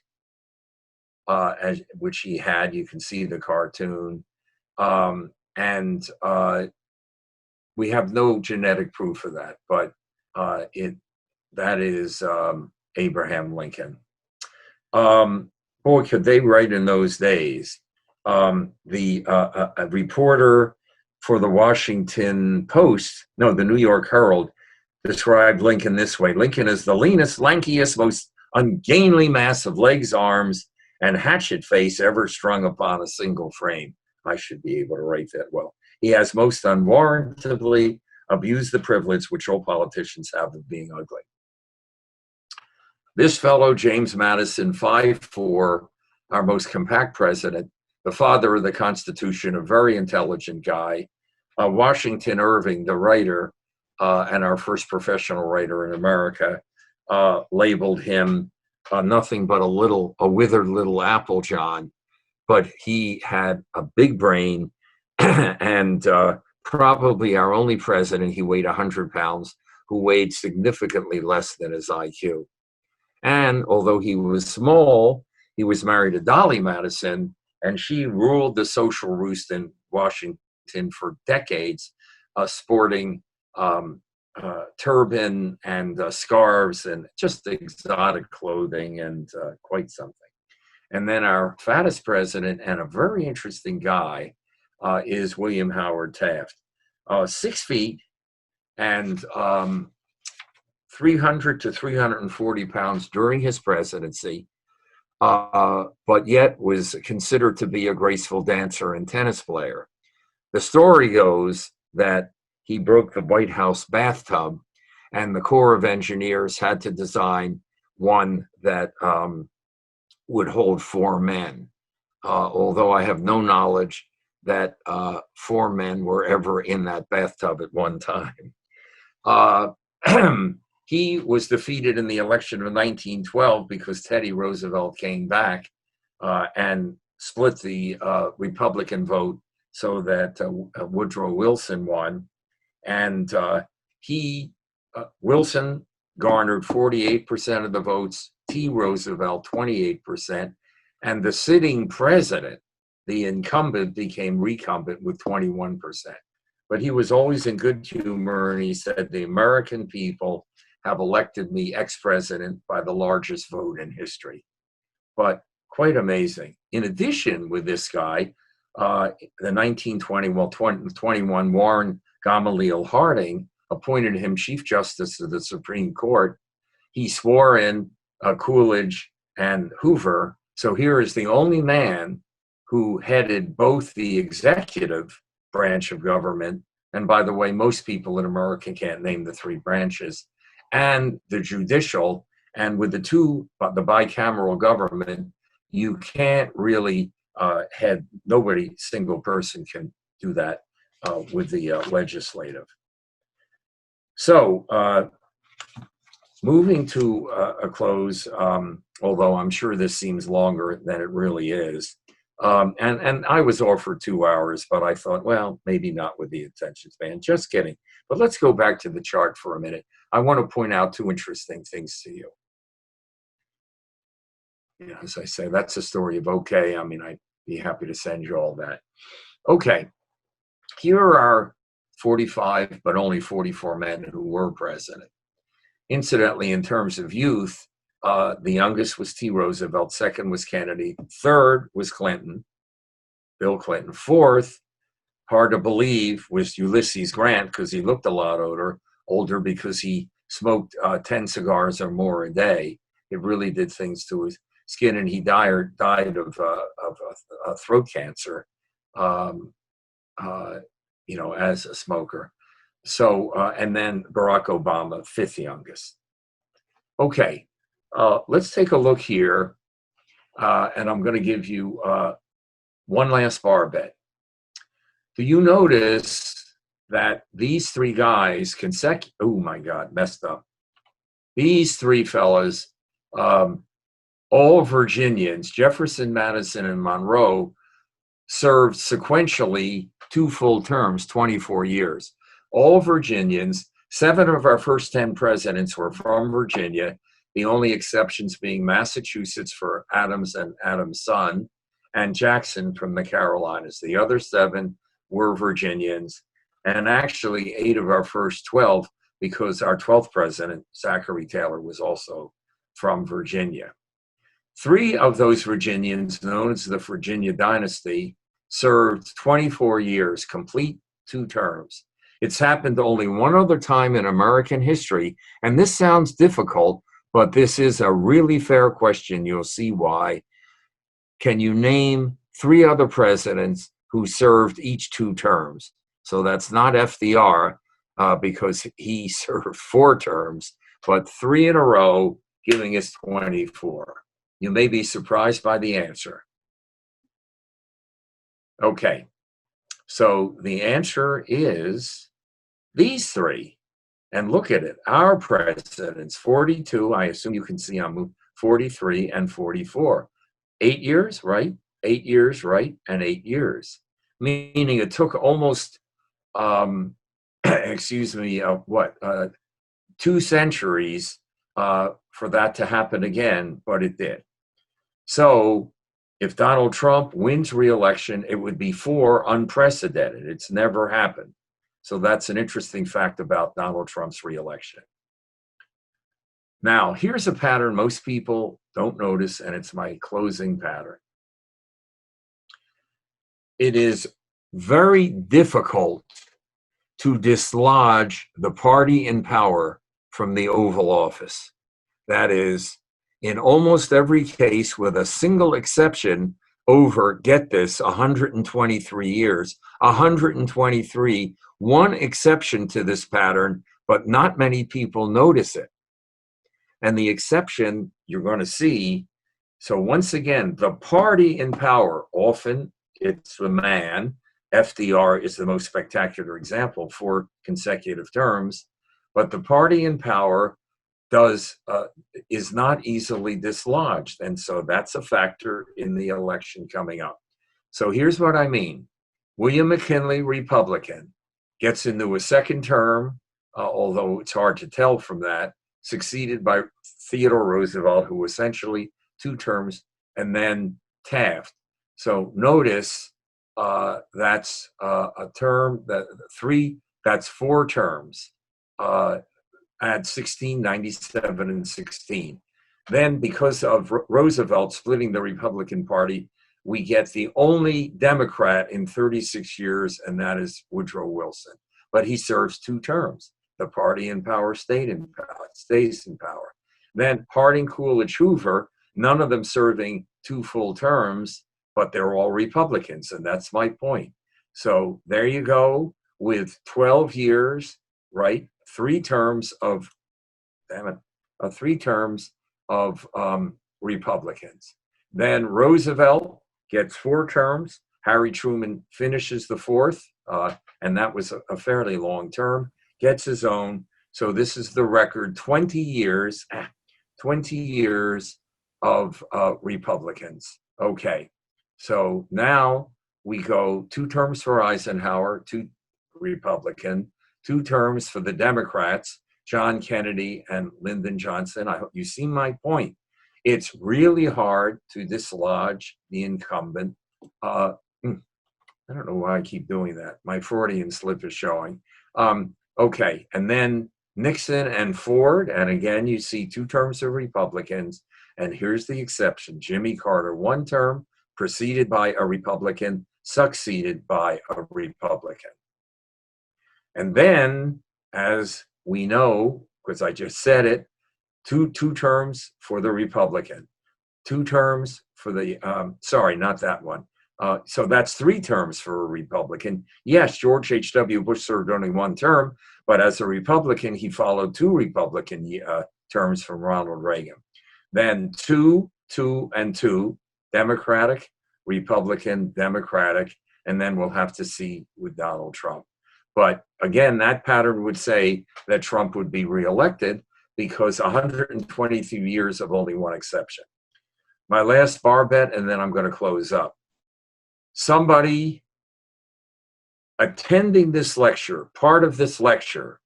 which he had. You can see the cartoon, and we have no genetic proof of that, but that is Abraham Lincoln. Boy, could they write in those days. A reporter for the Washington Post, no, the New York Herald, described Lincoln this way: Lincoln is the leanest, lankiest, most ungainly mass of legs, arms, and hatchet face ever strung upon a single frame. I should be able to write that well. He has most unwarrantably abused the privilege which all politicians have of being ugly. This fellow, James Madison, 5'4", our most compact president, the father of the Constitution, a very intelligent guy. Washington Irving, the writer, and our first professional writer in America, labeled him nothing but a withered little apple John. But he had a big brain, and probably our only president. He weighed 100 pounds, who weighed significantly less than his IQ. And although he was small, He was married to Dolly Madison, and she ruled the social roost in Washington for decades, sporting turban and scarves and just exotic clothing and quite something. And then our fattest president, and a very interesting guy, is William Howard Taft. 6 feet and 300 to 340 pounds during his presidency, but yet was considered to be a graceful dancer and tennis player. The story goes that he broke the White House bathtub, and the Corps of Engineers had to design one that would hold 4 men, although I have no knowledge that 4 men were ever in that bathtub at one time. He was defeated in the election of 1912 because Teddy Roosevelt came back and split the Republican vote so that Woodrow Wilson won. And Wilson garnered 48% of the votes, T. Roosevelt 28%, and the sitting president, the incumbent, became recumbent with 21%. But he was always in good humor, and he said, "The American people have elected me ex-president by the largest vote in history." But quite amazing. In addition, with this guy, the 1921 Warren Gamaliel Harding appointed him Chief Justice of the Supreme Court. He swore in Coolidge and Hoover. So here is the only man who headed both the executive branch of government, and by the way, most people in America can't name the 3 branches, and the judicial. And with the bicameral government, you can't really single person can do that with the legislative. So moving to a close, although I'm sure this seems longer than it really is. And I was offered 2 hours, but I thought, well, maybe not with the attention span. Just kidding. But let's go back to the chart for a minute. I want to point out 2 interesting things to you. As I say, that's a story of okay. I mean, I'd be happy to send you all that. Okay, here are 45, but only 44 men who were president. Incidentally, in terms of youth, the youngest was T. Roosevelt, second was Kennedy, third was Clinton, Bill Clinton, fourth, hard to believe, was Ulysses Grant, because he looked a lot older because he smoked 10 cigars or more a day. It really did things to his skin, and he died of throat cancer, as a smoker. So, and then Barack Obama, 5th youngest. Okay, let's take a look here, and I'm going to give you one last bar bet. Do you notice that these 3 guys oh my God, messed up. These 3 fellas, all Virginians, Jefferson, Madison, and Monroe, served sequentially 2 full terms, 24 years. All Virginians. 7 of our first 10 presidents were from Virginia, the only exceptions being Massachusetts for Adams and Adams' son, and Jackson from the Carolinas. The other 7 were Virginians, and actually 8 of our first 12, because our 12th president, Zachary Taylor, was also from Virginia. 3 of those Virginians, known as the Virginia Dynasty, served 24 years, complete 2 terms. It's happened only one other time in American history, and this sounds difficult, but this is a really fair question. You'll see why. Can you name 3 other presidents who served each 2 terms? So that's not FDR, because he served 4 terms, but 3 in a row, giving us 24. You may be surprised by the answer. Okay, so the answer is these 3. And look at it. Our presidents, 42, I assume you can see I'm 43 and 44. 8 years, right? 8 years, right? And 8 years. Meaning it took almost, 2 centuries for that to happen again, but it did. So if Donald Trump wins re-election, it would be 4 unprecedented. It's never happened. So that's an interesting fact about Donald Trump's re-election. Now, here's a pattern most people don't notice, and it's my closing pattern. It is very difficult to dislodge the party in power from the Oval Office. That is, in almost every case, with a single exception, over, get this, 123 years, 123, one exception to this pattern, but not many people notice it. And the exception you're going to see, so once again, the party in power, often it's the man. FDR is the most spectacular example, 4 consecutive terms, but the party in power is not easily dislodged. And so that's a factor in the election coming up. So here's what I mean. William McKinley, Republican, gets into a second term, although it's hard to tell from that, succeeded by Theodore Roosevelt, who essentially 2 terms, and then Taft. So notice that's a term, that's 4 terms. At 16, 97, and 16. Then, because of Roosevelt splitting the Republican Party, we get the only Democrat in 36 years, and that is Woodrow Wilson. But he serves 2 terms. The party in power stays in power. Then Harding, Coolidge, Hoover, none of them serving 2 full terms, but they're all Republicans, and that's my point. So there you go with 12 years, right? 3 terms of, 3 terms of Republicans. Then Roosevelt gets 4 terms. Harry Truman finishes the 4th, and that was a fairly long term, gets his own. So this is the record, 20 years of Republicans. Okay, so now we go 2 terms for Eisenhower, 2 Republican, 2 terms for the Democrats, John Kennedy and Lyndon Johnson. I hope you see my point. It's really hard to dislodge the incumbent. I don't know why I keep doing that. My Freudian slip is showing. Okay, and then Nixon and Ford, and again, you see 2 terms of Republicans, and here's the exception. Jimmy Carter, 1 term, preceded by a Republican, succeeded by a Republican. And then, as we know, because I just said it, two terms for the Republican, 2 terms for the, sorry, not that one. So that's 3 terms for a Republican. Yes, George H.W. Bush served only 1 term, but as a Republican, he followed 2 Republican terms from Ronald Reagan. Then 2, 2, and 2, Democratic, Republican, Democratic, and then we'll have to see with Donald Trump. But again, that pattern would say that Trump would be reelected because 122 years of only 1 exception. My last bar bet, and then I'm going to close up. Somebody attending this lecture, part of this lecture,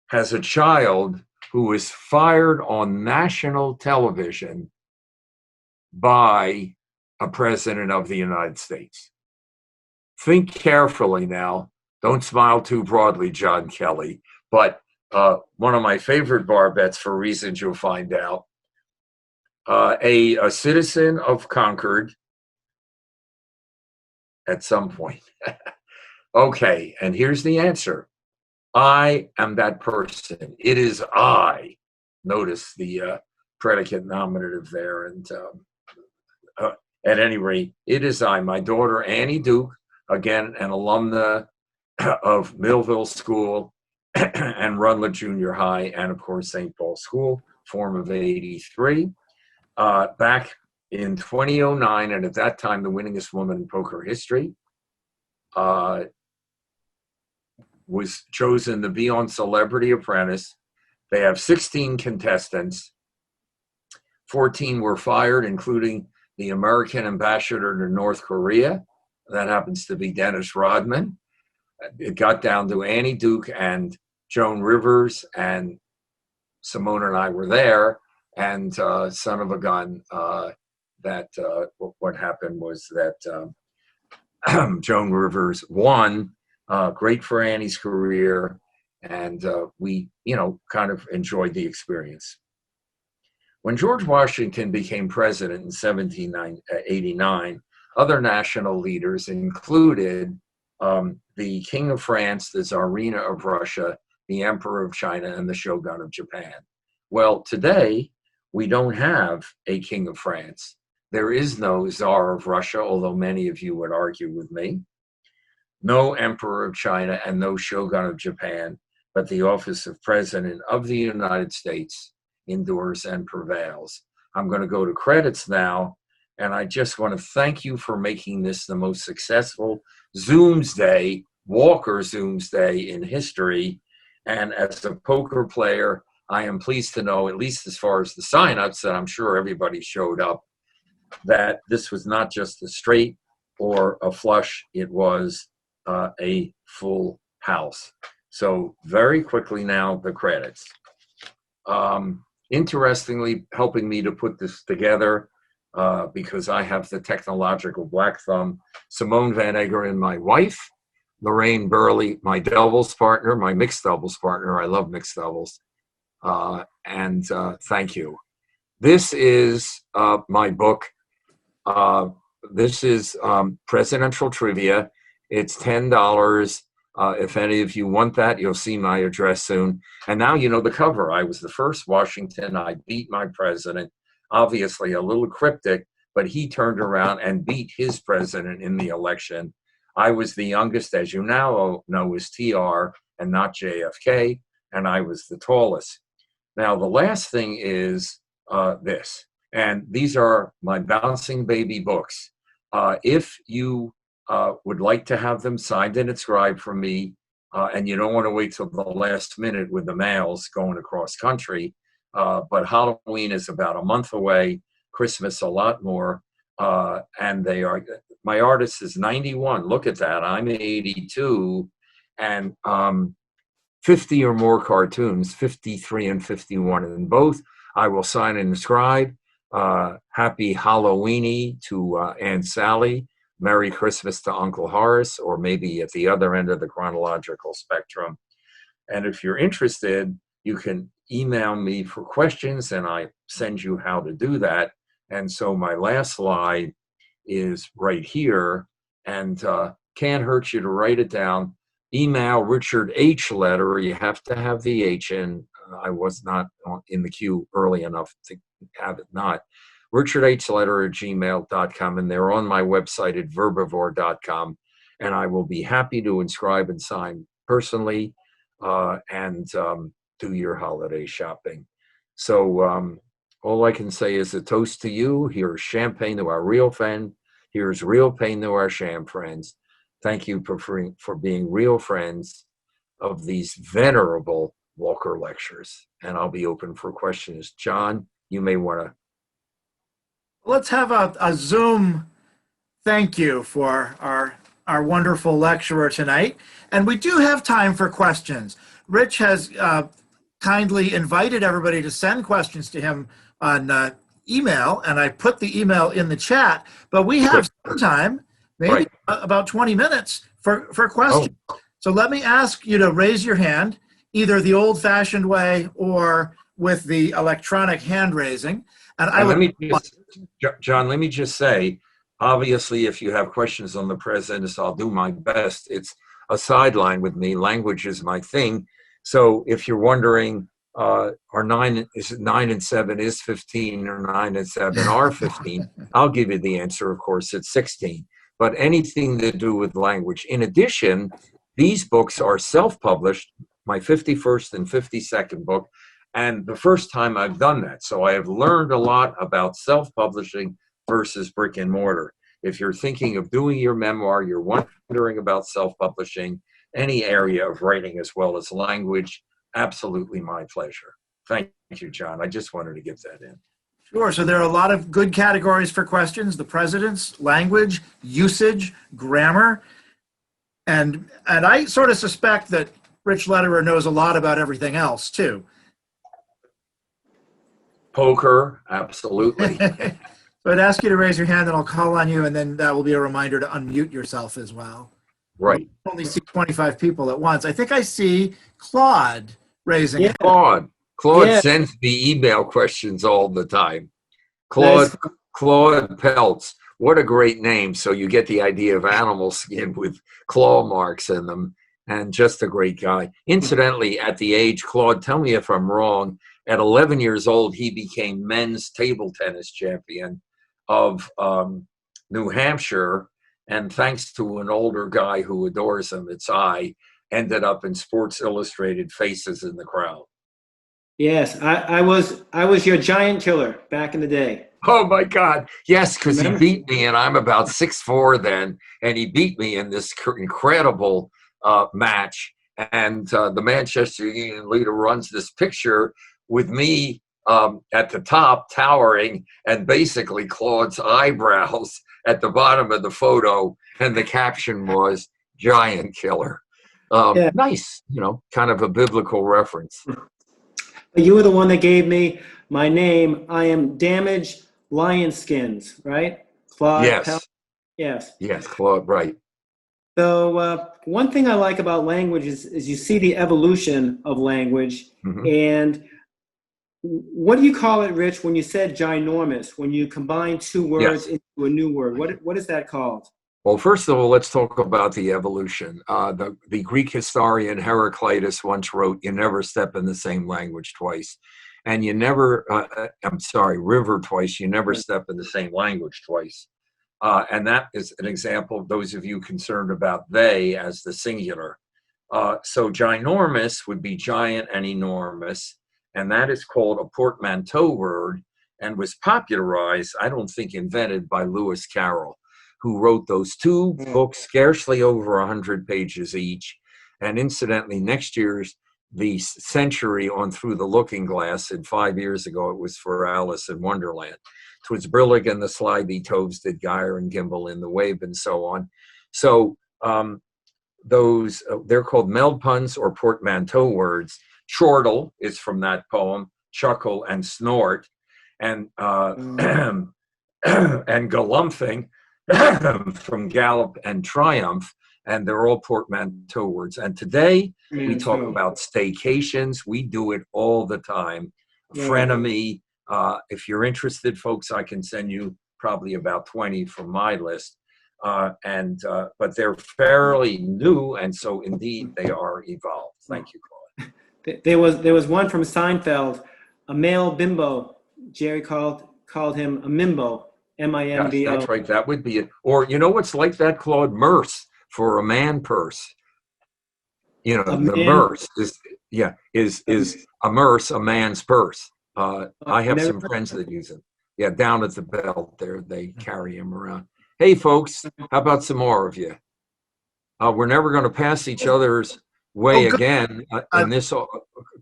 has a child who is fired on national television by a president of the United States. Think carefully now. Don't smile too broadly, John Kelly. But one of my favorite bar bets, for reasons you'll find out, a citizen of Concord at some point. Okay, and here's the answer. I am that person. It is I. Notice the predicate nominative there. And at any rate, it is I. My daughter, Annie Duke, again, an alumna of Millville School and Runlet Junior High, and of course, St. Paul School, form of 83. Back in 2009, and at that time, the winningest woman in poker history, was chosen to be on Celebrity Apprentice. They have 16 contestants. 14 were fired, including the American ambassador to North Korea. That happens to be Dennis Rodman. It got down to Annie Duke and Joan Rivers, and Simone and I were there. and son of a gun. What happened was that Joan Rivers won. Great for Annie's career, and we, kind of enjoyed the experience. When George Washington became president in 1789, other national leaders included the King of France, the Tsarina of Russia, the Emperor of China, and the Shogun of Japan. Well, today, we don't have a King of France. There is no Tsar of Russia, although many of you would argue with me. No Emperor of China and no Shogun of Japan, but the office of President of the United States endures and prevails. I'm going to go to credits now, and I just want to thank you for making this the most successful Zoomsday, Walker Zoomsday in history. And as a poker player, I am pleased to know, at least as far as the signups, that I'm sure everybody showed up, that this was not just a straight or a flush, it was a full house. So very quickly now, the credits. Interestingly, helping me to put this together, because I have the technological black thumb, Simone Van Eggeren, my wife, Lorraine Burley, my doubles partner, my mixed doubles partner. I love mixed doubles. And thank you. This is my book. This is Presidential Trivia. It's $10. If any of you want that, you'll see my address soon. And now you know the cover. I was the first Washington. I beat my president. Obviously a little cryptic, but he turned around and beat his president in the election. I was the youngest, as you now know, is TR and not JFK, and I was the tallest. Now, the last thing is this, and these are my Bouncing Baby books. If you would like to have them signed and inscribed from me, and you don't want to wait till the last minute with the mails going across country, but Halloween is about a month away, Christmas a lot more, and they are, my artist is 91, look at that, I'm 82, and 50 or more cartoons, 53 and 51 in both. I will sign and inscribe. Happy Halloweeny to Aunt Sally. Merry Christmas to Uncle Horace, or maybe at the other end of the chronological spectrum. And if you're interested, you can email me for questions and I send you how to do that. And so my last slide is right here, and can't hurt you to write it down. Email Richard H. Lederer. You have to have the H in. I was not in the queue early enough to have it not. richardhlederer@gmail.com, and they're on my website at verbivore.com, and I will be happy to inscribe and sign personally and do your holiday shopping. So all I can say is a toast to you. Here's champagne to our real friend. Here's real pain to our sham friends. Thank you for being real friends of these venerable Walker lectures, and I'll be open for questions. John, you may want to. Let's have a Zoom thank you for our wonderful lecturer tonight. And we do have time for questions. Rich has kindly invited everybody to send questions to him on email, and I put the email in the chat, but we have some time, maybe about 20 minutes for questions. Oh. So let me ask you to raise your hand, either the old-fashioned way or with the electronic hand raising. And John, let me just say, obviously, if you have questions on the presidents, I'll do my best. It's a sideline with me. Language is my thing. So if you're wondering, are 9 and 7 is 15 or 9 and 7 are 15, I'll give you the answer. Of course, it's 16. But anything to do with language. In addition, these books are self-published, my 51st and 52nd book, and the first time I've done that. So I have learned a lot about self-publishing versus brick and mortar. If you're thinking of doing your memoir, you're wondering about self-publishing, any area of writing as well as language, absolutely my pleasure. Thank you, John. I just wanted to get that in. Sure. So there are a lot of good categories for questions: the presidents, language, usage, grammar. And I sort of suspect that Rich Lederer knows a lot about everything else, too. Poker, absolutely. So I'd ask you to raise your hand and I'll call on you, and then that will be a reminder to unmute yourself as well. Right. I only see 25 people at once. I think I see Claude raising Yeah. it. Claude Yeah. sends me email questions all the time. Nice. Claude Peltz. What a great name. So you get the idea of animal skin with claw marks in them, and just a great guy. Incidentally, at the age, Claude, tell me if I'm wrong, at 11 years old, he became men's table tennis champion of New Hampshire. And thanks to an older guy who adores him, it's ended up in Sports Illustrated Faces in the Crowd. Yes, I was your giant killer back in the day. Oh my God. Yes, because he Remember? beat me, and I'm about 6'4" then, and he beat me in this incredible match. And the Manchester Union leader runs this picture with me at the top, towering, and basically Claude's eyebrows at the bottom of the photo, and the caption was "Giant Killer." Yeah. Nice, kind of a biblical reference. You were the one that gave me my name. I am Damaged Lion Skins, right? Claude. Yes. Yes. Yes, Claude, right. So one thing I like about language is you see the evolution of language. Mm-hmm. And what do you call it, Rich, when you said ginormous, when you combine two words into a new word? What is that called? Well, first of all, let's talk about the evolution. The Greek historian Heraclitus once wrote, "You never step in the same language twice." And you never, river twice, you never step in the same language twice. And that is an example of those of you concerned about they as the singular. So ginormous would be giant and enormous. And that is called a portmanteau word and was popularized, I don't think invented, by Lewis Carroll, who wrote those two books, scarcely over 100 pages each. And incidentally, next year's the century on Through the Looking Glass, and 5 years ago it was for Alice in Wonderland. 'Twas Brillig and the Slithy Toves did gyre and gimble in the wave, and so on. So those, they're called meld puns or portmanteau words. Chortle is from that poem, chuckle and snort, and and galumphing from gallop and triumph, and they're all portmanteau words. And today we talk about staycations. We do it all the time. Frenemy. If you're interested, folks, I can send you probably about 20 from my list. But they're fairly new, and so indeed they are evolved. Thank you, Claude. There was one from Seinfeld, a male bimbo. Jerry called him a mimbo. M-I-M-B-O. Yes, that's right. That would be it. Or you know what's like that, Claude? Merce for a man purse. The merce is a merce, a man's purse. I have some friends that use it. Yeah, down at the belt there, they carry him around. Hey, folks, how about some more of you? We're never going to pass each other's way again in this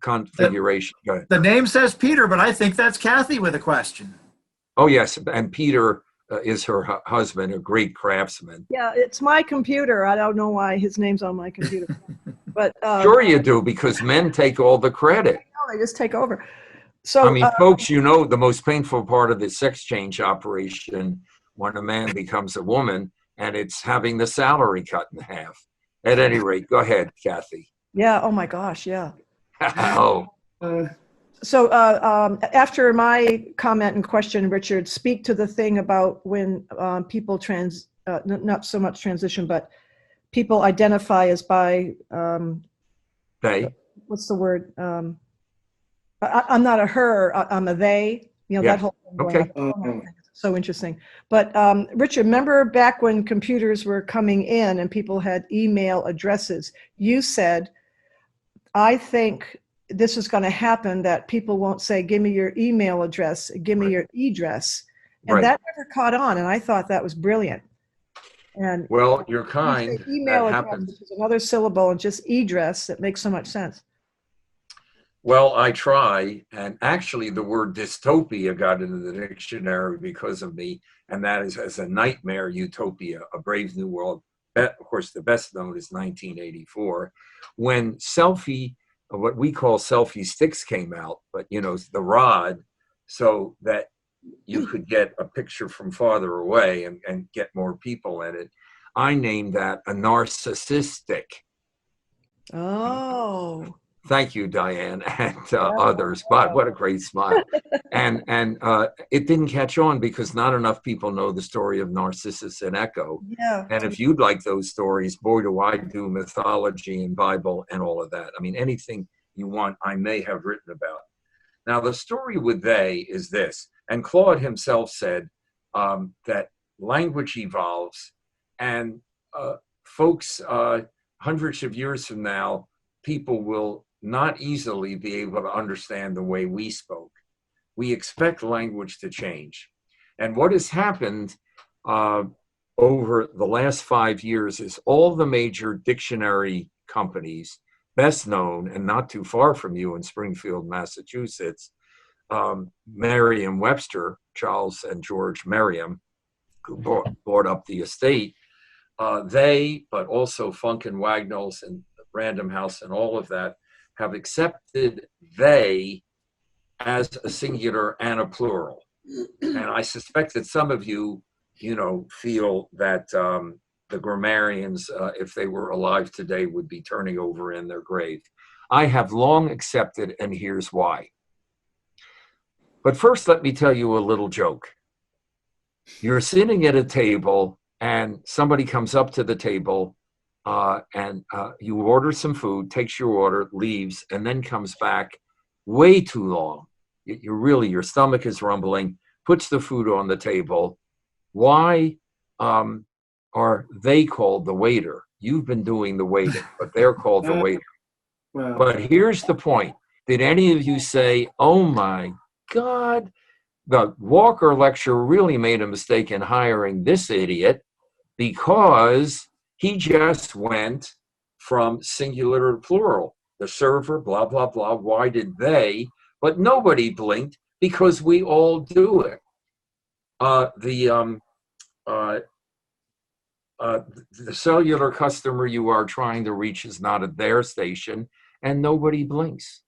configuration. Go ahead. The name says Peter, but I think that's Kathy with a question. Oh, yes, and Peter is her husband, a great craftsman. Yeah, it's my computer. I don't know why his name's on my computer. But sure you do, because men take all the credit. They just take over. So I mean, folks, the most painful part of the sex change operation when a man becomes a woman, and it's having the salary cut in half. At any rate, go ahead, Kathy. Yeah. Oh my gosh. Yeah. Oh. So after my comment and question, Richard, speak to the thing about when people not so much transition, but people identify as by they. What's the word? I'm not a her. I'm a they. That whole thing. Okay. So interesting. But Richard, remember back when computers were coming in and people had email addresses, you said, I think this is going to happen, that people won't say, give me your email address, give me your e-dress. And that never caught on. And I thought that was brilliant. And well, you're kind. Email that address, happens. which is another syllable, and just e-dress, that makes so much sense. Well, I try, and actually the word dystopia got into the dictionary because of me, and that is as a nightmare utopia, a brave new world. Of course, the best known is 1984, when what we call selfie sticks came out, but the rod so that you could get a picture from farther away and get more people in it. I named that a narcissistic. Oh. Thank you, Diane, and others. But what a great smile. And it didn't catch on because not enough people know the story of Narcissus and Echo. Yeah. And if you'd like those stories, boy, do I do mythology and Bible and all of that. I mean, anything you want, I may have written about. Now, the story with they is this, and Claude himself said that language evolves, and folks, hundreds of years from now, people will not easily be able to understand the way we spoke. We expect language to change. And what has happened over the last 5 years is all the major dictionary companies, best known and not too far from you in Springfield, Massachusetts, Merriam-Webster, Charles and George Merriam, who bought up the estate, but also Funk and Wagnalls and Random House and all of that, have accepted they as a singular and a plural. And I suspect that some of you, feel that the grammarians, if they were alive today, would be turning over in their grave. I have long accepted, and here's why. But first, let me tell you a little joke. You're sitting at a table, and somebody comes up to the table, and you order some food, takes your order, leaves, and then comes back way too long. Your stomach is rumbling, puts the food on the table. Why are they called the waiter? You've been doing the waiting, but they're called the waiter. Wow. But here's the point. Did any of you say, oh my God, the Walker lecture really made a mistake in hiring this idiot because he just went from singular to plural. The server, blah, blah, blah. Why did they? But nobody blinked because we all do it. The cellular customer you are trying to reach is not at their station, and nobody blinks.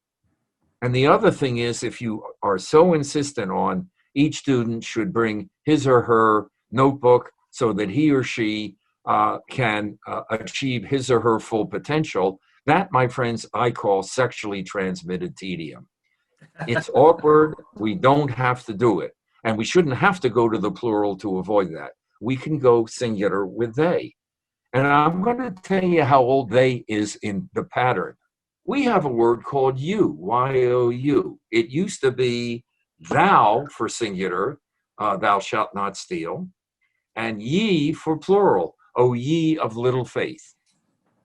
And the other thing is, if you are so insistent on each student should bring his or her notebook so that he or she can achieve his or her full potential, that, my friends, I call sexually transmitted tedium. It's awkward. We don't have to do it. And we shouldn't have to go to the plural to avoid that. We can go singular with they. And I'm going to tell you how old they is in the pattern. We have a word called you, Y-O-U. It used to be thou for singular, thou shalt not steal, and ye for plural, O ye of little faith.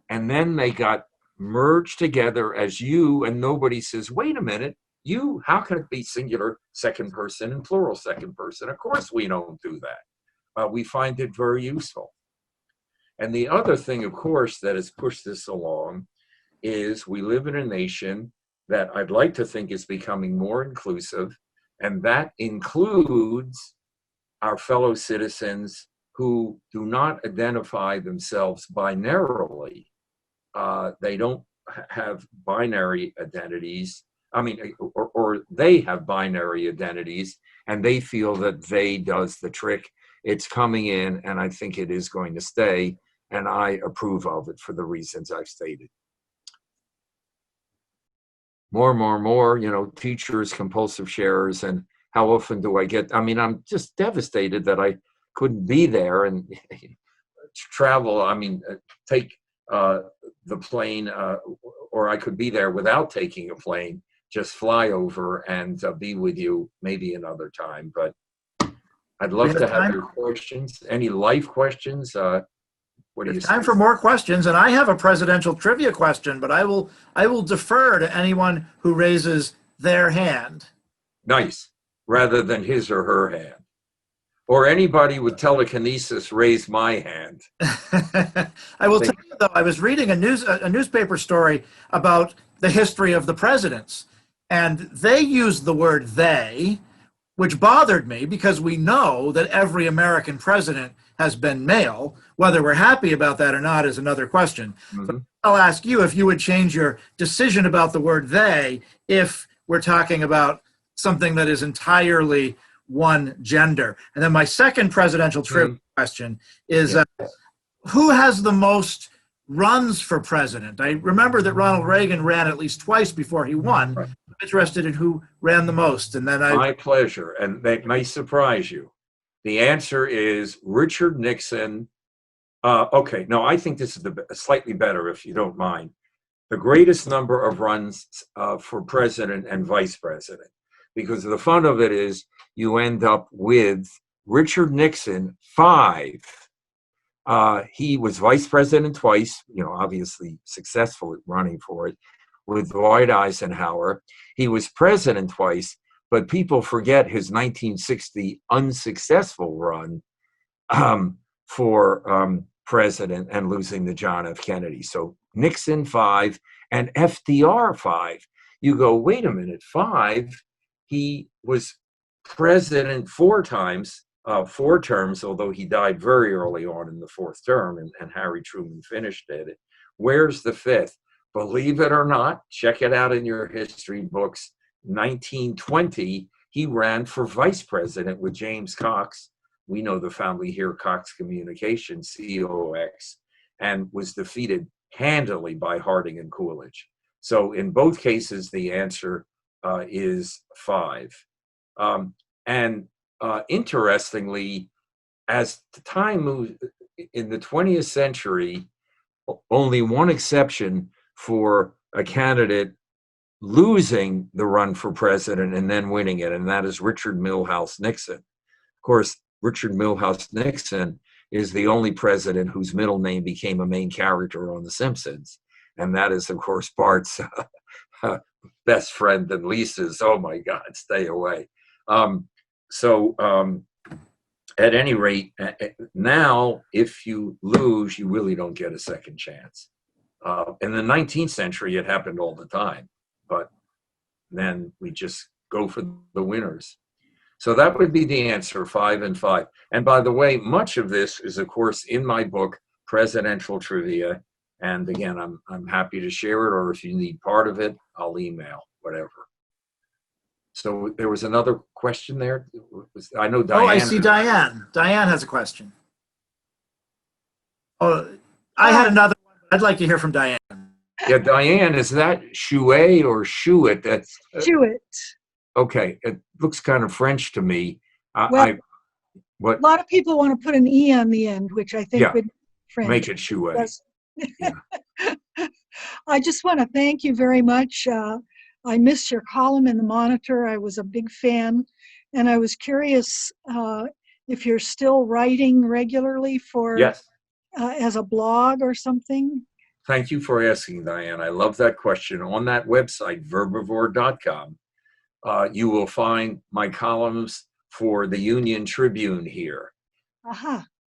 And then they got merged together as you, and nobody says, wait a minute, you, how can it be singular second person and plural second person? Of course we don't do that. We find it very useful. And the other thing, of course, that has pushed this along is we live in a nation that I'd like to think is becoming more inclusive, and that includes our fellow citizens who do not identify themselves binarily. They don't have binary identities. I mean, or they have binary identities, and they feel that they does the trick. It's coming in, and I think it is going to stay, and I approve of it for the reasons I've stated. More, teachers, compulsive sharers, and how often do I get, I'm just devastated that I couldn't be there and travel, take the plane, or I could be there without taking a plane, just fly over and be with you maybe another time. But I'd love to have your questions. Any life questions? What do you say? Time for more questions, and I have a presidential trivia question, but I will defer to anyone who raises their hand. Nice, rather than his or her hand. Or anybody with telekinesis raise my hand. I will tell you, though, I was reading a newspaper story about the history of the presidents, and they used the word they, which bothered me because we know that every American president has been male. Whether we're happy about that or not is another question. Mm-hmm. But I'll ask you if you would change your decision about the word they if we're talking about something that is entirely one gender. And then my second presidential trivia question is, who has the most runs for president? I remember that Ronald Reagan ran at least twice before he won. Right. I'm interested in who ran the most. And then My pleasure, and that may surprise you. The answer is Richard Nixon. Okay, no, I think this is slightly better, if you don't mind. The greatest number of runs for president and vice president, because the fun of it is you end up with Richard Nixon, 5. He was vice president twice, obviously successful at running for it, with Dwight Eisenhower. He was president twice, but people forget his 1960 unsuccessful run for president and losing to John F. Kennedy. So Nixon 5 and FDR 5. You go, wait a minute, 5? He was president 4 times, 4 terms, although he died very early on in the 4th term, and Harry Truman finished it. Where's the 5th? Believe it or not, check it out in your history books. 1920, he ran for vice president with James Cox. We know the family here, Cox Communications, COX, and was defeated handily by Harding and Coolidge. So in both cases, the answer is 5. Interestingly, as the time moved in the 20th century, only one exception for a candidate losing the run for president and then winning it, and that is Richard Milhouse Nixon. Of course, Richard Milhouse Nixon is the only president whose middle name became a main character on The Simpsons, and that is, of course, Bart's best friend and Lisa's. Oh my God, stay away. At any rate, now if you lose, you really don't get a second chance. In the 19th century, it happened all the time, but then we just go for the winners. So that would be the answer, 5 and 5. And by the way, much of this is, of course, in my book, Presidential Trivia. And again, I'm happy to share it, or if you need part of it, I'll email, whatever. So there was another question there. I know Diane. Oh, I see Diane. Diane has a question. Oh, I had another one. I'd like to hear from Diane. Yeah, Diane, is that Chouet or Chouet? That's Chouet. Okay, it looks kind of French to me. A lot of people want to put an E on the end, which I think would French. Make it Chouet. Yeah. I just want to thank you very much. I missed your column in the Monitor. I was a big fan, and I was curious if you're still writing regularly for as a blog or something. Thank you for asking, Diane. I love that question. On that website, verbivore.com, you will find my columns for the Union Tribune here.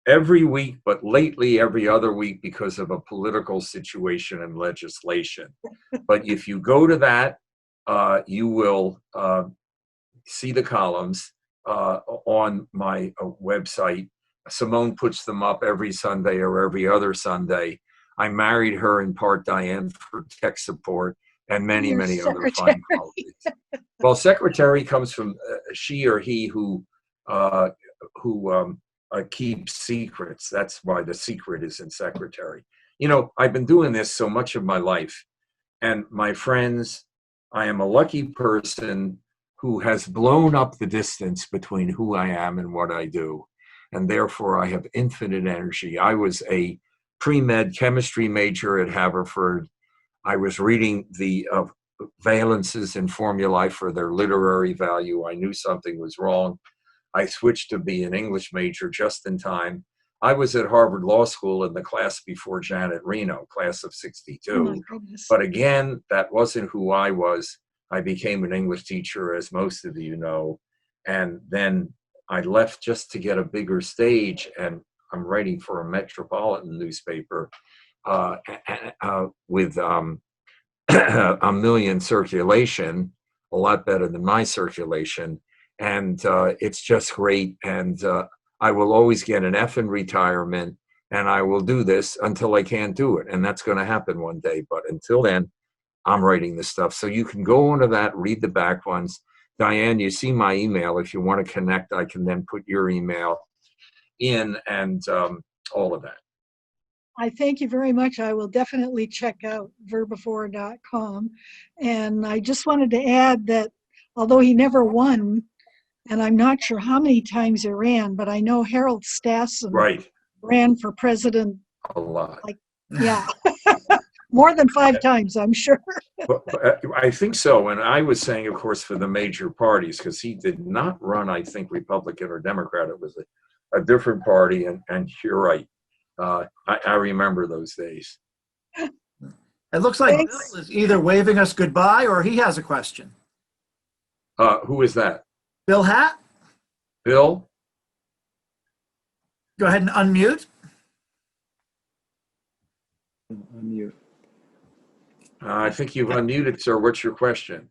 Every week, but lately every other week because of a political situation and legislation. But if you go to that, you will see the columns on my website. Simone puts them up every Sunday or every other Sunday. I married her in part, Diane, for tech support and many other fine qualities. Well, secretary comes from she or he who keeps secrets. That's why the secret is in secretary. I've been doing this so much of my life, and my friends, I am a lucky person who has blown up the distance between who I am and what I do, and therefore I have infinite energy. I was a pre-med chemistry major at Haverford. I was reading the valences and formulae for their literary value. I knew something was wrong. I switched to be an English major just in time. I was at Harvard Law School in the class before Janet Reno, class of 62. Oh my goodness. But again, that wasn't who I was. I became an English teacher, as most of you know. And then I left just to get a bigger stage, and I'm writing for a metropolitan newspaper with a million circulation, a lot better than my circulation. And it's just great. And I will always get an F in retirement, and I will do this until I can't do it. And that's going to happen one day. But until then, I'm writing this stuff. So you can go onto that, read the back ones. Diane, you see my email. If you want to connect, I can then put your email in and all of that. I thank you very much. I will definitely check out verbivore.com. And I just wanted to add that although he never won, and I'm not sure how many times he ran, but I know Harold Stassen Right. ran for president. A lot. Like, yeah, more than 5 times, I'm sure. But I think so. And I was saying, of course, for the major parties, because he did not run, I think, Republican or Democrat. It was a different party. And you're right. I remember those days. It looks like Thanks. Bill is either waving us goodbye or he has a question. Who is that? Bill Hatt, Bill? go ahead and unmute. Unmute. I think you've unmuted, sir. What's your question?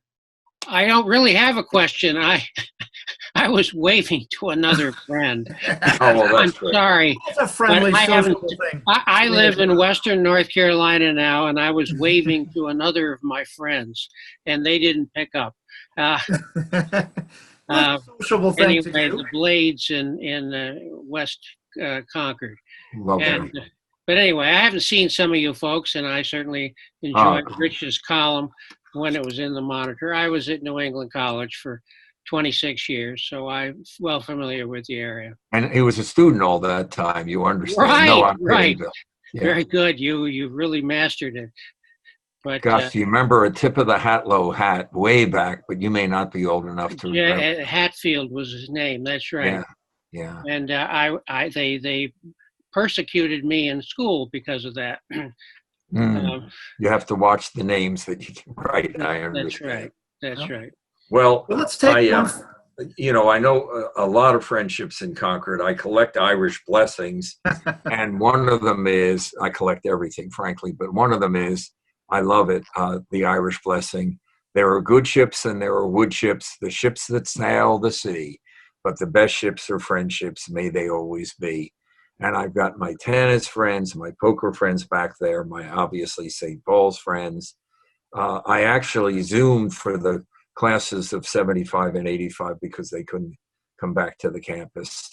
I don't really have a question. I was waving to another friend. Oh, well, I'm that's great. sorry. It's a friendly, But I haven't- sociable thing. I live in Western North Carolina now, and I was waving to another of my friends, and they didn't pick up. Sociable thing to Anyway, do. the Blades in West Concord. Lovely. And, but anyway, I haven't seen some of you folks, and I certainly enjoyed Rich's column when it was in the Monitor. I was at New England College for 26 years, so I'm well familiar with the area. And he was a student all that time. You understand? Right, No, I'm kidding, right. Bill. Yeah. Very good. You really mastered it. But Gosh, you remember a tip of the Hatlow hat way back, but you may not be old enough to remember. yeah, Hatfield was his name. That's right. Yeah. And they persecuted me in school because of that. You have to watch the names that you can write. I understand. That's right. That's right. Well, Let's take one. I know a lot of friendships in Concord. I collect Irish blessings, and one of them is, I collect everything, frankly, but one of them is, I love it, the Irish blessing. There are good ships and there are wood ships, the ships that sail the sea, but the best ships are friendships, may they always be. And I've got my tennis friends, my poker friends back there, my obviously St. Paul's friends. I actually Zoomed for the classes of 75 and 85 because they couldn't come back to the campus.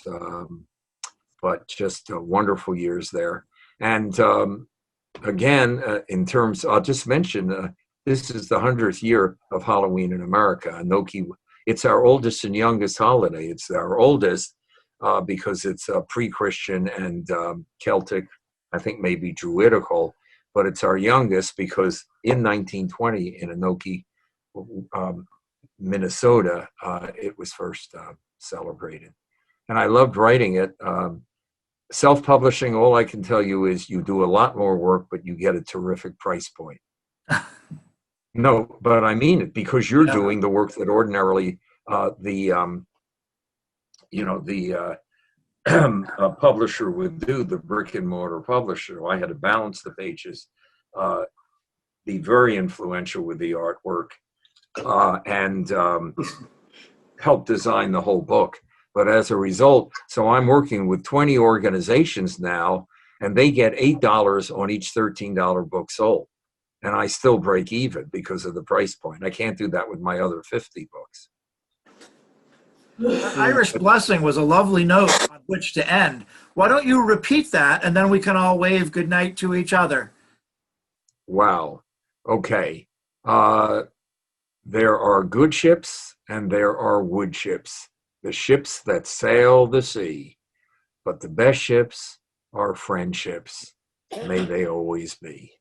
But just wonderful years there. And again, in terms, I'll just mention, this is the 100th year of Halloween in America. Enoki, it's our oldest and youngest holiday. It's our oldest because it's pre-Christian and Celtic, I think maybe Druidical, but it's our youngest because in 1920 in Enoki, Minnesota, it was first celebrated. And I loved writing it. Self-publishing, all I can tell you is you do a lot more work, but you get a terrific price point. No, but I mean it, because you're doing the work that ordinarily the publisher would do, the brick and mortar publisher. I had to balance the pages, be very influential with the artwork, and help design the whole book. But as a result, so I'm working with 20 organizations now, and they get $8 on each $13 book sold. And I still break even because of the price point. I can't do that with my other 50 books. Irish blessing was a lovely note on which to end. Why don't you repeat that, and then we can all wave goodnight to each other. Wow. Okay. There are good ships and there are wood ships, the ships that sail the sea. But the best ships are friendships. May they always be.